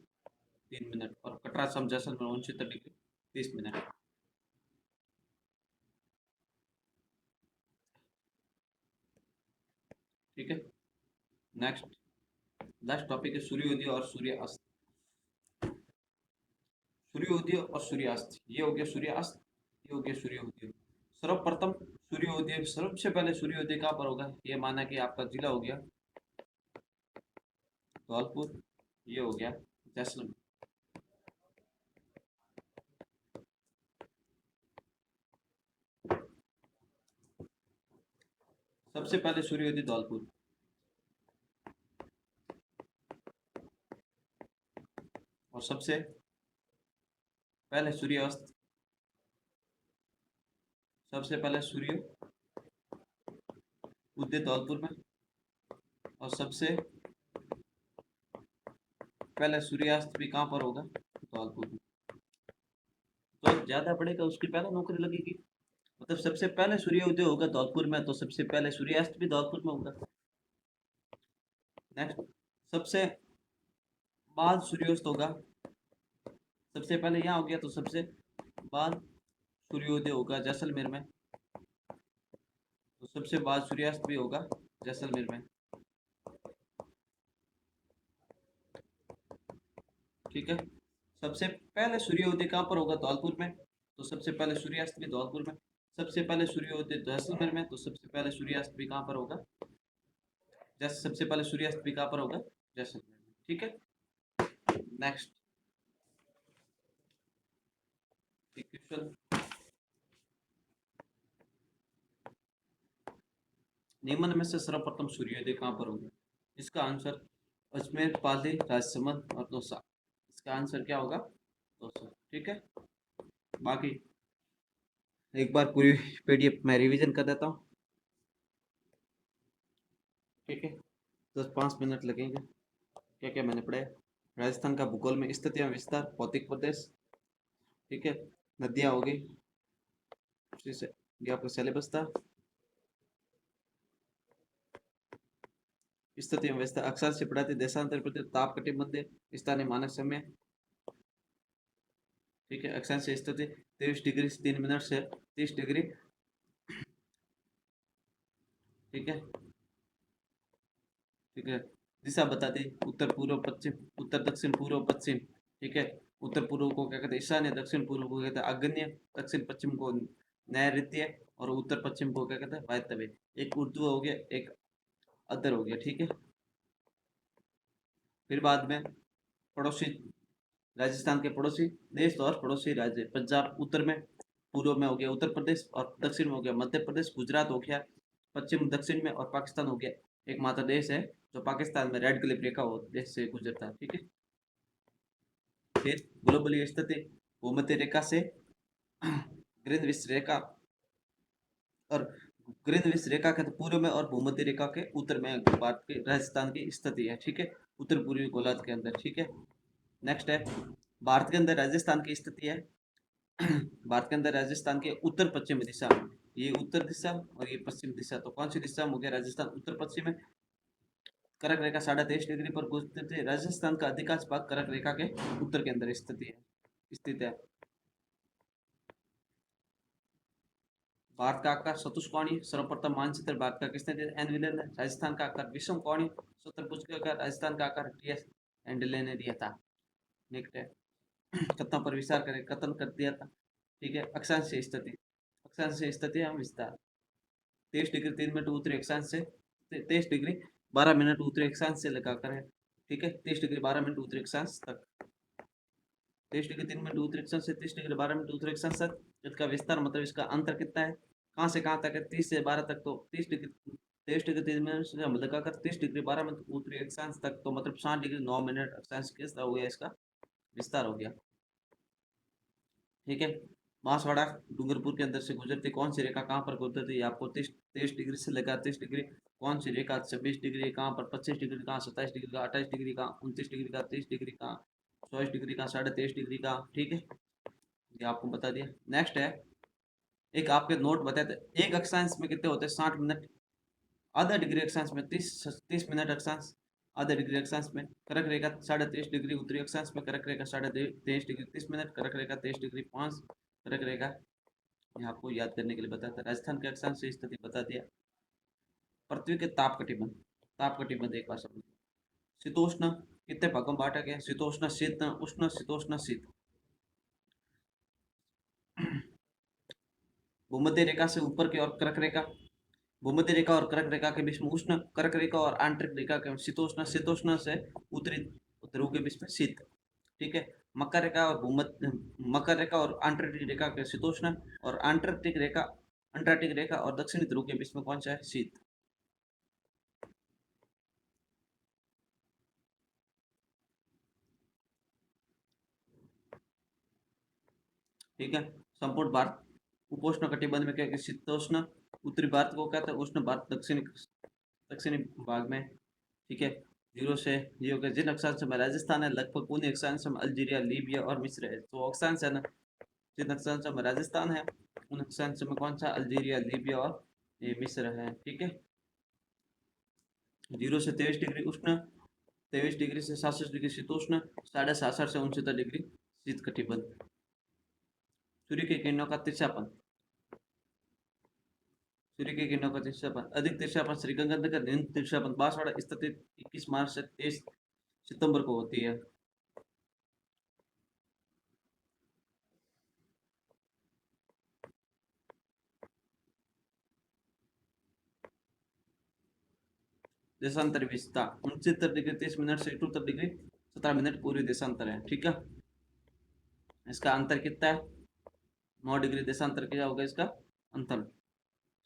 3 minute. और कटरा सम जैसलमेर 69 डिग्री 30 मिनट। ठीक है, नेक्स्ट, लास्ट टॉपिक है सूर्योदय और सूर्यास्त। सूर्योदय और सूर्यास्त, ये हो गया सूर्यास्त, ये हो गया सूर्योदय। सर्वप्रथम सूर्योदय, सबसे पहले सूर्योदय कहाँ पर होगा? ये माना कि आपका जिला हो गया धौलपुर, ये हो गया जैसलमेर। सबसे पहले सूर्योदय धौलपुर, और सबसे पहले सूर्यास्त, सबसे पहले सूर्य उदय धौलपुर में, और सबसे पहले सूर्यास्त भी कहाँ पर होगा? धौलपुर में। तो ज्यादा पड़ेगा उसकी पहले नौकरी लगेगी। मतलब सबसे पहले सूर्योदय होगा धौलपुर में, तो सबसे पहले सूर्यास्त भी धौलपुर में होगा। नेक्स्ट, सबसे बाद सूर्यास्त होगा, सबसे पहले यहाँ हो गया तो सबसे बाद सूर्योदय होगा जैसलमेर में, तो सबसे बाद सूर्यास्त भी होगा जैसलमेर में। ठीक है, सबसे पहले सूर्योदय कहाँ पर होगा? धौलपुर में, तो सबसे पहले सूर्यास्त भी धौलपुर में। सबसे पहले सूर्योदय जैसलमेर में, तो सबसे पहले सूर्यास्त भी कहाँ पर होगा? जैसे सबसे पहले सूर्यास्त भी कहाँ पर होगा? जैसलमेर में। ठीक है, नेक्स्ट क्वेश्चन, निम्न में से सर्वप्रथम सूर्योदय कहाँ पर होगा? इसका आंसर अजमेर, पाली, राजसमंद और दौसा। इसका आंसर क्या होगा? दौसा। ठीक है, बाकी एक बार पूरी पीडीएफ मैं रिवीजन कर देता हूँ। ठीक है, 10-5 मिनट लगेंगे। क्या क्या मैंने पढ़ा है? राजस्थान का भूगोल में स्थिति एवं विस्तार, भौतिक प्रदेश। ठीक है, नदियाँ हो गई, जैसे ये आपका सिलेबस था। स्थिति एवं विस्तार, अक्षर से पढ़ाते, देशांतर प्रति, ताप कटिबंध, स्थानीय मानक समय। ठीक है, अक्षांश स्थिति 23 डिग्री 3 मिनट से 30 डिग्री। ठीक है, ठीक है, दिशा बताती, उत्तर पूर्व पश्चिम, उत्तर दक्षिण पूर्व पश्चिम। ठीक है, उत्तर पूर्व को क्या कहते हैं? ईशान्य। दक्षिण पूर्व को कहते हैं आग्नेय। दक्षिण पश्चिम को नैऋत्य। और उत्तर पश्चिम को क्या कहते हैं? वायव्य। एक उर्दू हो गया, एक अदर हो गया। ठीक है, फिर बाद में पड़ोसी, राजस्थान के पड़ोसी देश और पड़ोसी राज्य, पंजाब उत्तर में, पूर्व में हो गया उत्तर प्रदेश, और दक्षिण में हो गया मध्य प्रदेश, गुजरात हो गया पश्चिम दक्षिण में, और पाकिस्तान हो गया एकमात्र देश है जो पाकिस्तान में रेड क्लिफ रेखा हो देश से गुजरता है, ठीक है। फिर ग्लोबली स्थिति भूमध्य रेखा से ग्रीनविच रेखा, और ग्रीनविच रेखा के पूर्व में और भूमध्य रेखा के उत्तर में भारत के राजस्थान की स्थिति है, ठीक है, उत्तर पूर्वी गोलार्ध के अंदर, ठीक है। नेक्स्ट है भारत के अंदर राजस्थान की स्थिति है। भारत के अंदर राजस्थान के उत्तर पश्चिमी दिशा, ये उत्तर दिशा और ये पश्चिम दिशा, तो कौन सी दिशा में हो गया राजस्थान, उत्तर पश्चिम में। कर्क रेखा 23.5 डिग्री पर स्थित है। राजस्थान का अधिकांश भाग कर्क रेखा के उत्तर के अंदर स्थित है। भारत का आकार चतुष्कोणीय, सर्वप्रथम मानचित्र भारत का किसने दिया, एन विलियम ने। राजस्थान का आकार विषम कोणीय, चतुर्भुज के आकार, राजस्थान का आकार टीएस एंडले ने दिया था। नेक्स्ट है कथनों पर विचार करें, कथन कर दिया था, ठीक है। अक्षांश स्थिति, अक्षांश स्थिति हम विस्तार 23 डिग्री 3 मिनट उत्तरी अक्षांश से, 23 डिग्री 12 मिनट उत्तरी अक्षांश से लगाकर है, ठीक है। 23 डिग्री 12 मिनट उत्तरी अक्षांश तक, 23 डिग्री 3 मिनट उत्तरी अक्षांश से 30 डिग्री 12 मिनट उत्तरी अक्षांश तक। इसका विस्तार मतलब इसका अंतर कितना है, कहाँ से कहाँ तक है, 30 से 12 तक, तो 23 डिग्री 3 मिनट से हम लगाकर 30 डिग्री 12 मिनट उत्तरी अक्षांश तक, तो मतलब 60 डिग्री 9 मिनट अक्षांश कितना हो गया, इसका विस्तार हो गया, ठीक है। बांसवाड़ा डूंगरपुर के अंदर से गुजरती कौन सी रेखा कहाँ पर गुजरती है, आपको 23 डिग्री से लेकर 30 डिग्री, कौन सी रेखा 26 डिग्री कहाँ पर, 25 डिग्री कहाँ, 27 डिग्री का, 28 डिग्री का, 29 डिग्री का, 30 डिग्री का, 24 डिग्री का, 23.5 डिग्री का, ठीक है, ये आपको बता दिया। नेक्स्ट है एक आपके नोट बताए थे, एक अक्षांश में कितने होते हैं 60 मिनट, आधा डिग्री अक्षांश में 30 मिनट अक्षांश, आधा डिग्री अक्षांश में कर्क रेखा 23.5 डिग्री उत्तरी अक्षांश में, कर्क रेखा 23.5 डिग्री 30 मिनट, कर्क रेखा 23 डिग्री 5, कर्क रेखा, ये आपको याद करने के लिए बताया था। राजस्थान के अक्षांश से स्थिति बता दिया। पृथ्वी के ताप कटिबंध, ताप कटिबंध एक बार समझ, शीतोष्ण कितने भागों में बांटा गया, शीतोष्ण शीत उष्ण शीतोष्ण शीत। भूमध्य रेखा से ऊपर की ओर कर्क रेखा, भूमध्य रेखा और कर्क रेखा के बीच में उष्ण, कर्क रेखा और आंतरिक रेखा के शीतोष्ण, शीतोष्ण से उत्तरी ध्रुव के बीच में शीत, ठीक है। मकर रेखा और भूमध्य, मकर रेखा और आंटार्कटिक रेखा के शीतोष्ण, और अंटार्कटिक रेखा और दक्षिणी ध्रुव के बीच में कौन सा है, शीत, ठीक है। संपूर्ण भारत उपोष्ण कटिबंध में क्या, शीतोष्ण, उत्तरी भारत को कहते हैं उष्ण भारत, दक्षिणी दक्षिणी भाग में, ठीक है। 0 के जिन अक्षांश में राजस्थान है, लगभग उन्हीं अक्षांश में अल्जीरिया, लीबिया और मिस्र है। तो अक्षांश है ना, जिन अक्षांश में राजस्थान है उन अक्षांश में कौन सा, अल्जीरिया, लीबिया और ये मिस्र है, ठीक है। 0 से 23 डिग्री उष्ण, 23 डिग्री से 67 डिग्री शीतोष्ण, 67.5 से 69 डिग्री शीत कटिबंध। सूर्य के किरणों का तिरछापन, सूर्य के किरणों का तिरछापन, अधिक तिरछापन श्रीगंगानगर, न्यूनतम तिरछापन बांसवाड़ा स्थित 21 मार्च से 23 सितंबर को होती है। देशांतर विस्तार 69 डिग्री 30 मिनट से 78 डिग्री 17 मिनट पूर्वी देशांतर है, ठीक है। इसका अंतर कितना है, 9 डिग्री देशांतर क्या होगा इसका अंतर।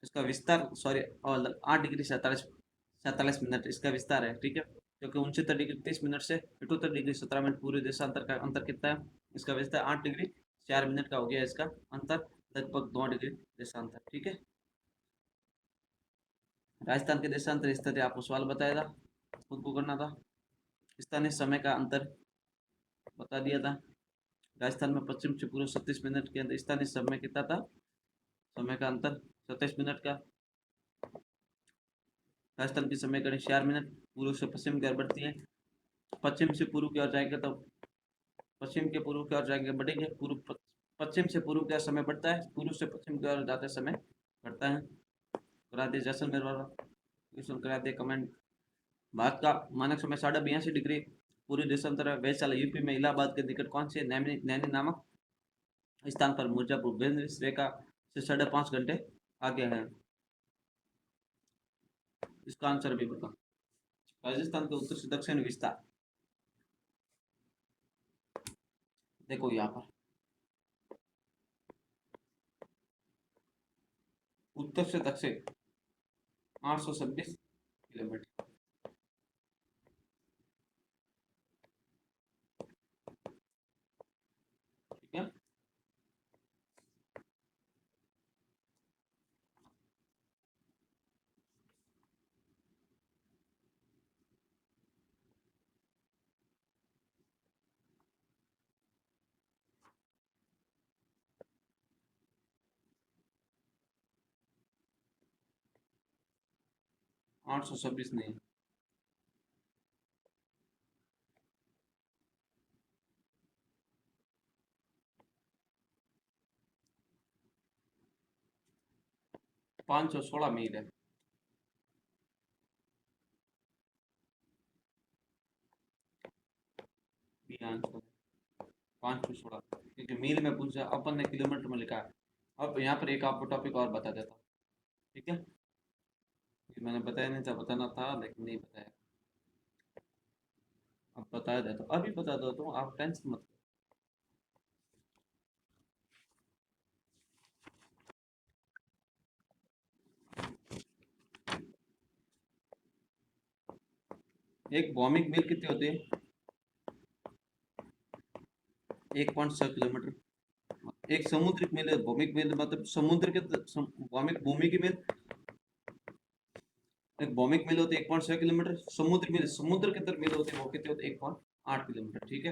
इसका विस्तार सॉरी, और 8 डिग्री 47 मिनट इसका विस्तार है, ठीक है। क्योंकि 69 डिग्री 30 मिनट से 78 डिग्री 17 मिनट पूर्वी देशांतर का अंतर कितना है, इसका विस्तार 8 डिग्री 4 मिनट का हो गया, इसका अंतर लगभग 9 डिग्री देशांतर, ठीक है। राजस्थान के देशांतर स्थिति आपको सवाल बताया था, खुद को करना था। स्थानीय समय का अंतर बता दिया था। राजस्थान में पश्चिम से पूर्व 36 मिनट के अंदर स्थानीय समय कितना था, समय का अंतर 27 मिनट का। राजस्थान की समय घड़ी 4 मिनट पूर्व से पश्चिम की ओर बढ़ती है, पश्चिम से पूर्व की ओर जाएंगे तो पश्चिम के पूर्व की ओर जाएंगे बढ़ेंगे, पूर्व पश्चिम से पूर्व का समय बढ़ता है, पूर्व से पश्चिम की ओर जाते समय बढ़ता है। करा दिए जैसलमेर वाला क्वेश्चन, करा दिए कमेंट। भारत का मानक समय 82.5 डिग्री पूर्वी देशांतर है। वैशाली यूपी में इलाहाबाद के निकट कौन से नैनी नैनी नामक स्थान पर मिर्जापुर ग्रीनविच रेखा से 5.5 घंटे आगे है। इसका आंसर भी बता। राजस्थान के उत्तर से दक्षिण विस्तार देखो यहाँ पर, उत्तर से दक्षिण 826 किलोमीटर, 826 नहीं, 516 मील है। बी आंसर 516, क्योंकि मील में पूछा, अपन ने किलोमीटर में लिखा है। अब यहाँ पर एक आपको टॉपिक और बता देता हूँ, ठीक है। ये मैंने बताया नहीं था, बताना था लेकिन नहीं बताया। अब बता देता हूँ, अभी बता देता हूँ, आप टेंशन मत लो। एक भौमिक मील कितनी होती है? 1.6 किलोमीटर। एक समुद्रिक मील है, भौमिक मील मतलब समुद्र के भौमिक भूमि की मील। एक भौमिक मील होती है 1.6 किलोमीटर, समुद्र मील, समुद्र के अंदर मील होती है वो कितनी होती है? 1.8 किलोमीटर, ठीक है।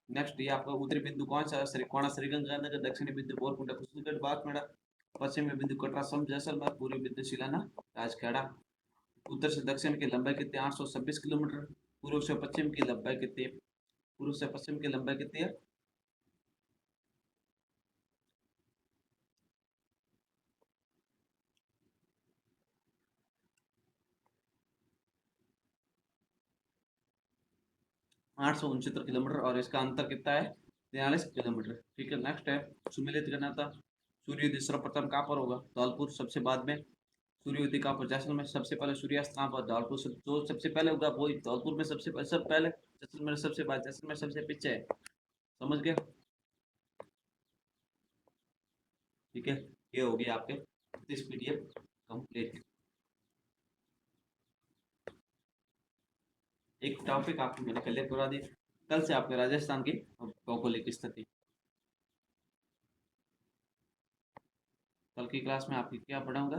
नेक्स्ट, ये आपका उत्तरी बिंदु कौन सा है? कोणा श्रीगंगानगर, दक्षिणी बिंदु बोरकुंडा कुसुमगढ़ बागमेड़ा, पश्चिमी बिंदु कटरा सम जैसलमेर, पूर्वी बिंदु शिलाना राजखेड़ा। उत्तर से दक्षिण की लंबाई कितनी है? 826 किलोमीटर। पूर्व से पश्चिम की लंबाई कितनी है? पूर्व से पश्चिम की लंबाई कितनी है? 869 किलोमीटर, और इसका अंतर कितना है? 43 किलोमीटर, ठीक है। नेक्स्ट है सुमेलित गणना। सूर्योदय सर्वप्रथम कहाँ पर होगा? धौलपुर। सबसे बाद में सूर्योदय कहाँ पर? जैसलमेर। सबसे पहले सूर्यास्त कहाँ पर? धौलपुर। जो सबसे पहले होगा वही धौलपुर में सबसे पहले, सब पहले। जैसलमेर सबसे बाद, जैसलमेर सबसे पीछे है। समझ गए? ठीक है, ये हो गया आपके दिस पीडीएफ कंप्लीट। एक टॉपिक आपको मैंने क्लियर करवा दिया। कल से आपके राजस्थान की भौगोलिक स्थिति, कल की क्लास में आपकी क्या पढ़ाऊंगा?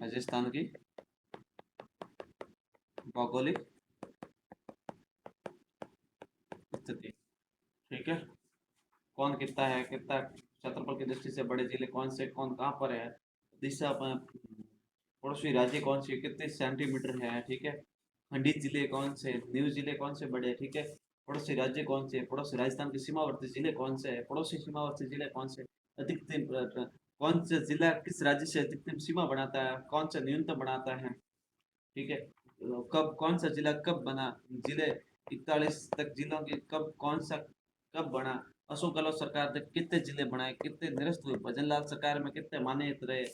राजस्थान की भौगोलिक स्थिति, ठीक है। कौन कितना है, कितना क्षेत्रफल की दृष्टि से बड़े जिले कौन से, कौन कहाँ पर है, दिशा पड़ोसी राज्य कौन से, कितने सेंटीमीटर है, ठीक है। खंडित जिले कौन से, न्यू जिले कौन से बड़े, ठीक है। पड़ोसी राज्य कौन से, पड़ोसी राजस्थान के सीमावर्ती जिले कौन से है, पड़ोसी सीमावर्ती जिले कौन से, अधिकतम कौन सा जिला किस राज्य से अधिकतम सीमा बनाता है, कौन सा न्यूनतम बनाता है, ठीक है। कब कौन सा जिला कब बना, जिले 41 तक जिलों के कब कौन सा कब बना, अशोक गहलोत सरकार ने कितने जिले बनाए, कितने निरस्त हुए, भजनलाल सरकार में कितने मान्यत रहे,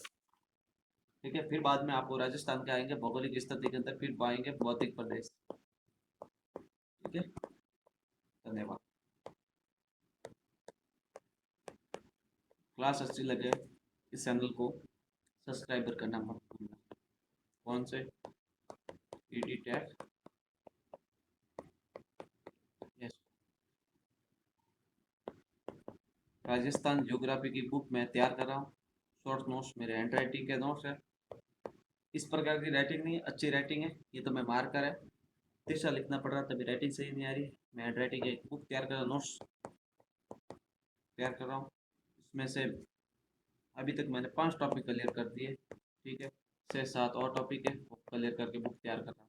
ठीक है। फिर बाद में आपको राजस्थान के आएंगे भौगोलिक स्थिति के अंदर, फिर पाएंगे भौतिक प्रदेश, ठीक है। धन्यवाद। क्लास अच्छी लगे इस चैनल को सब्सक्राइब करना मत भूलना। कौन से? ED tag, yes. Rajasthan geography की बुक मैं तैयार कर रहा हूँ। शॉर्ट नोट्स मेरे हैंड राइटिंग के नोट्स है। इस प्रकार की राइटिंग नहीं, अच्छी राइटिंग है ये तो, मैं मार्कर है। दिशा लिखना पड़ रहा था, अभी राइटिंग सही नहीं आ रही। मैं हैंड राइटिंग एक बुक तैयार कर रहा हूँ, नोट्स तैयार कर रहा हूँ। इसमें से अभी तक मैंने 5 टॉपिक क्लियर कर दिए, ठीक है। 6-7 और टॉपिक है, वो क्लियर करके बुक तैयार कर रहा हूँ।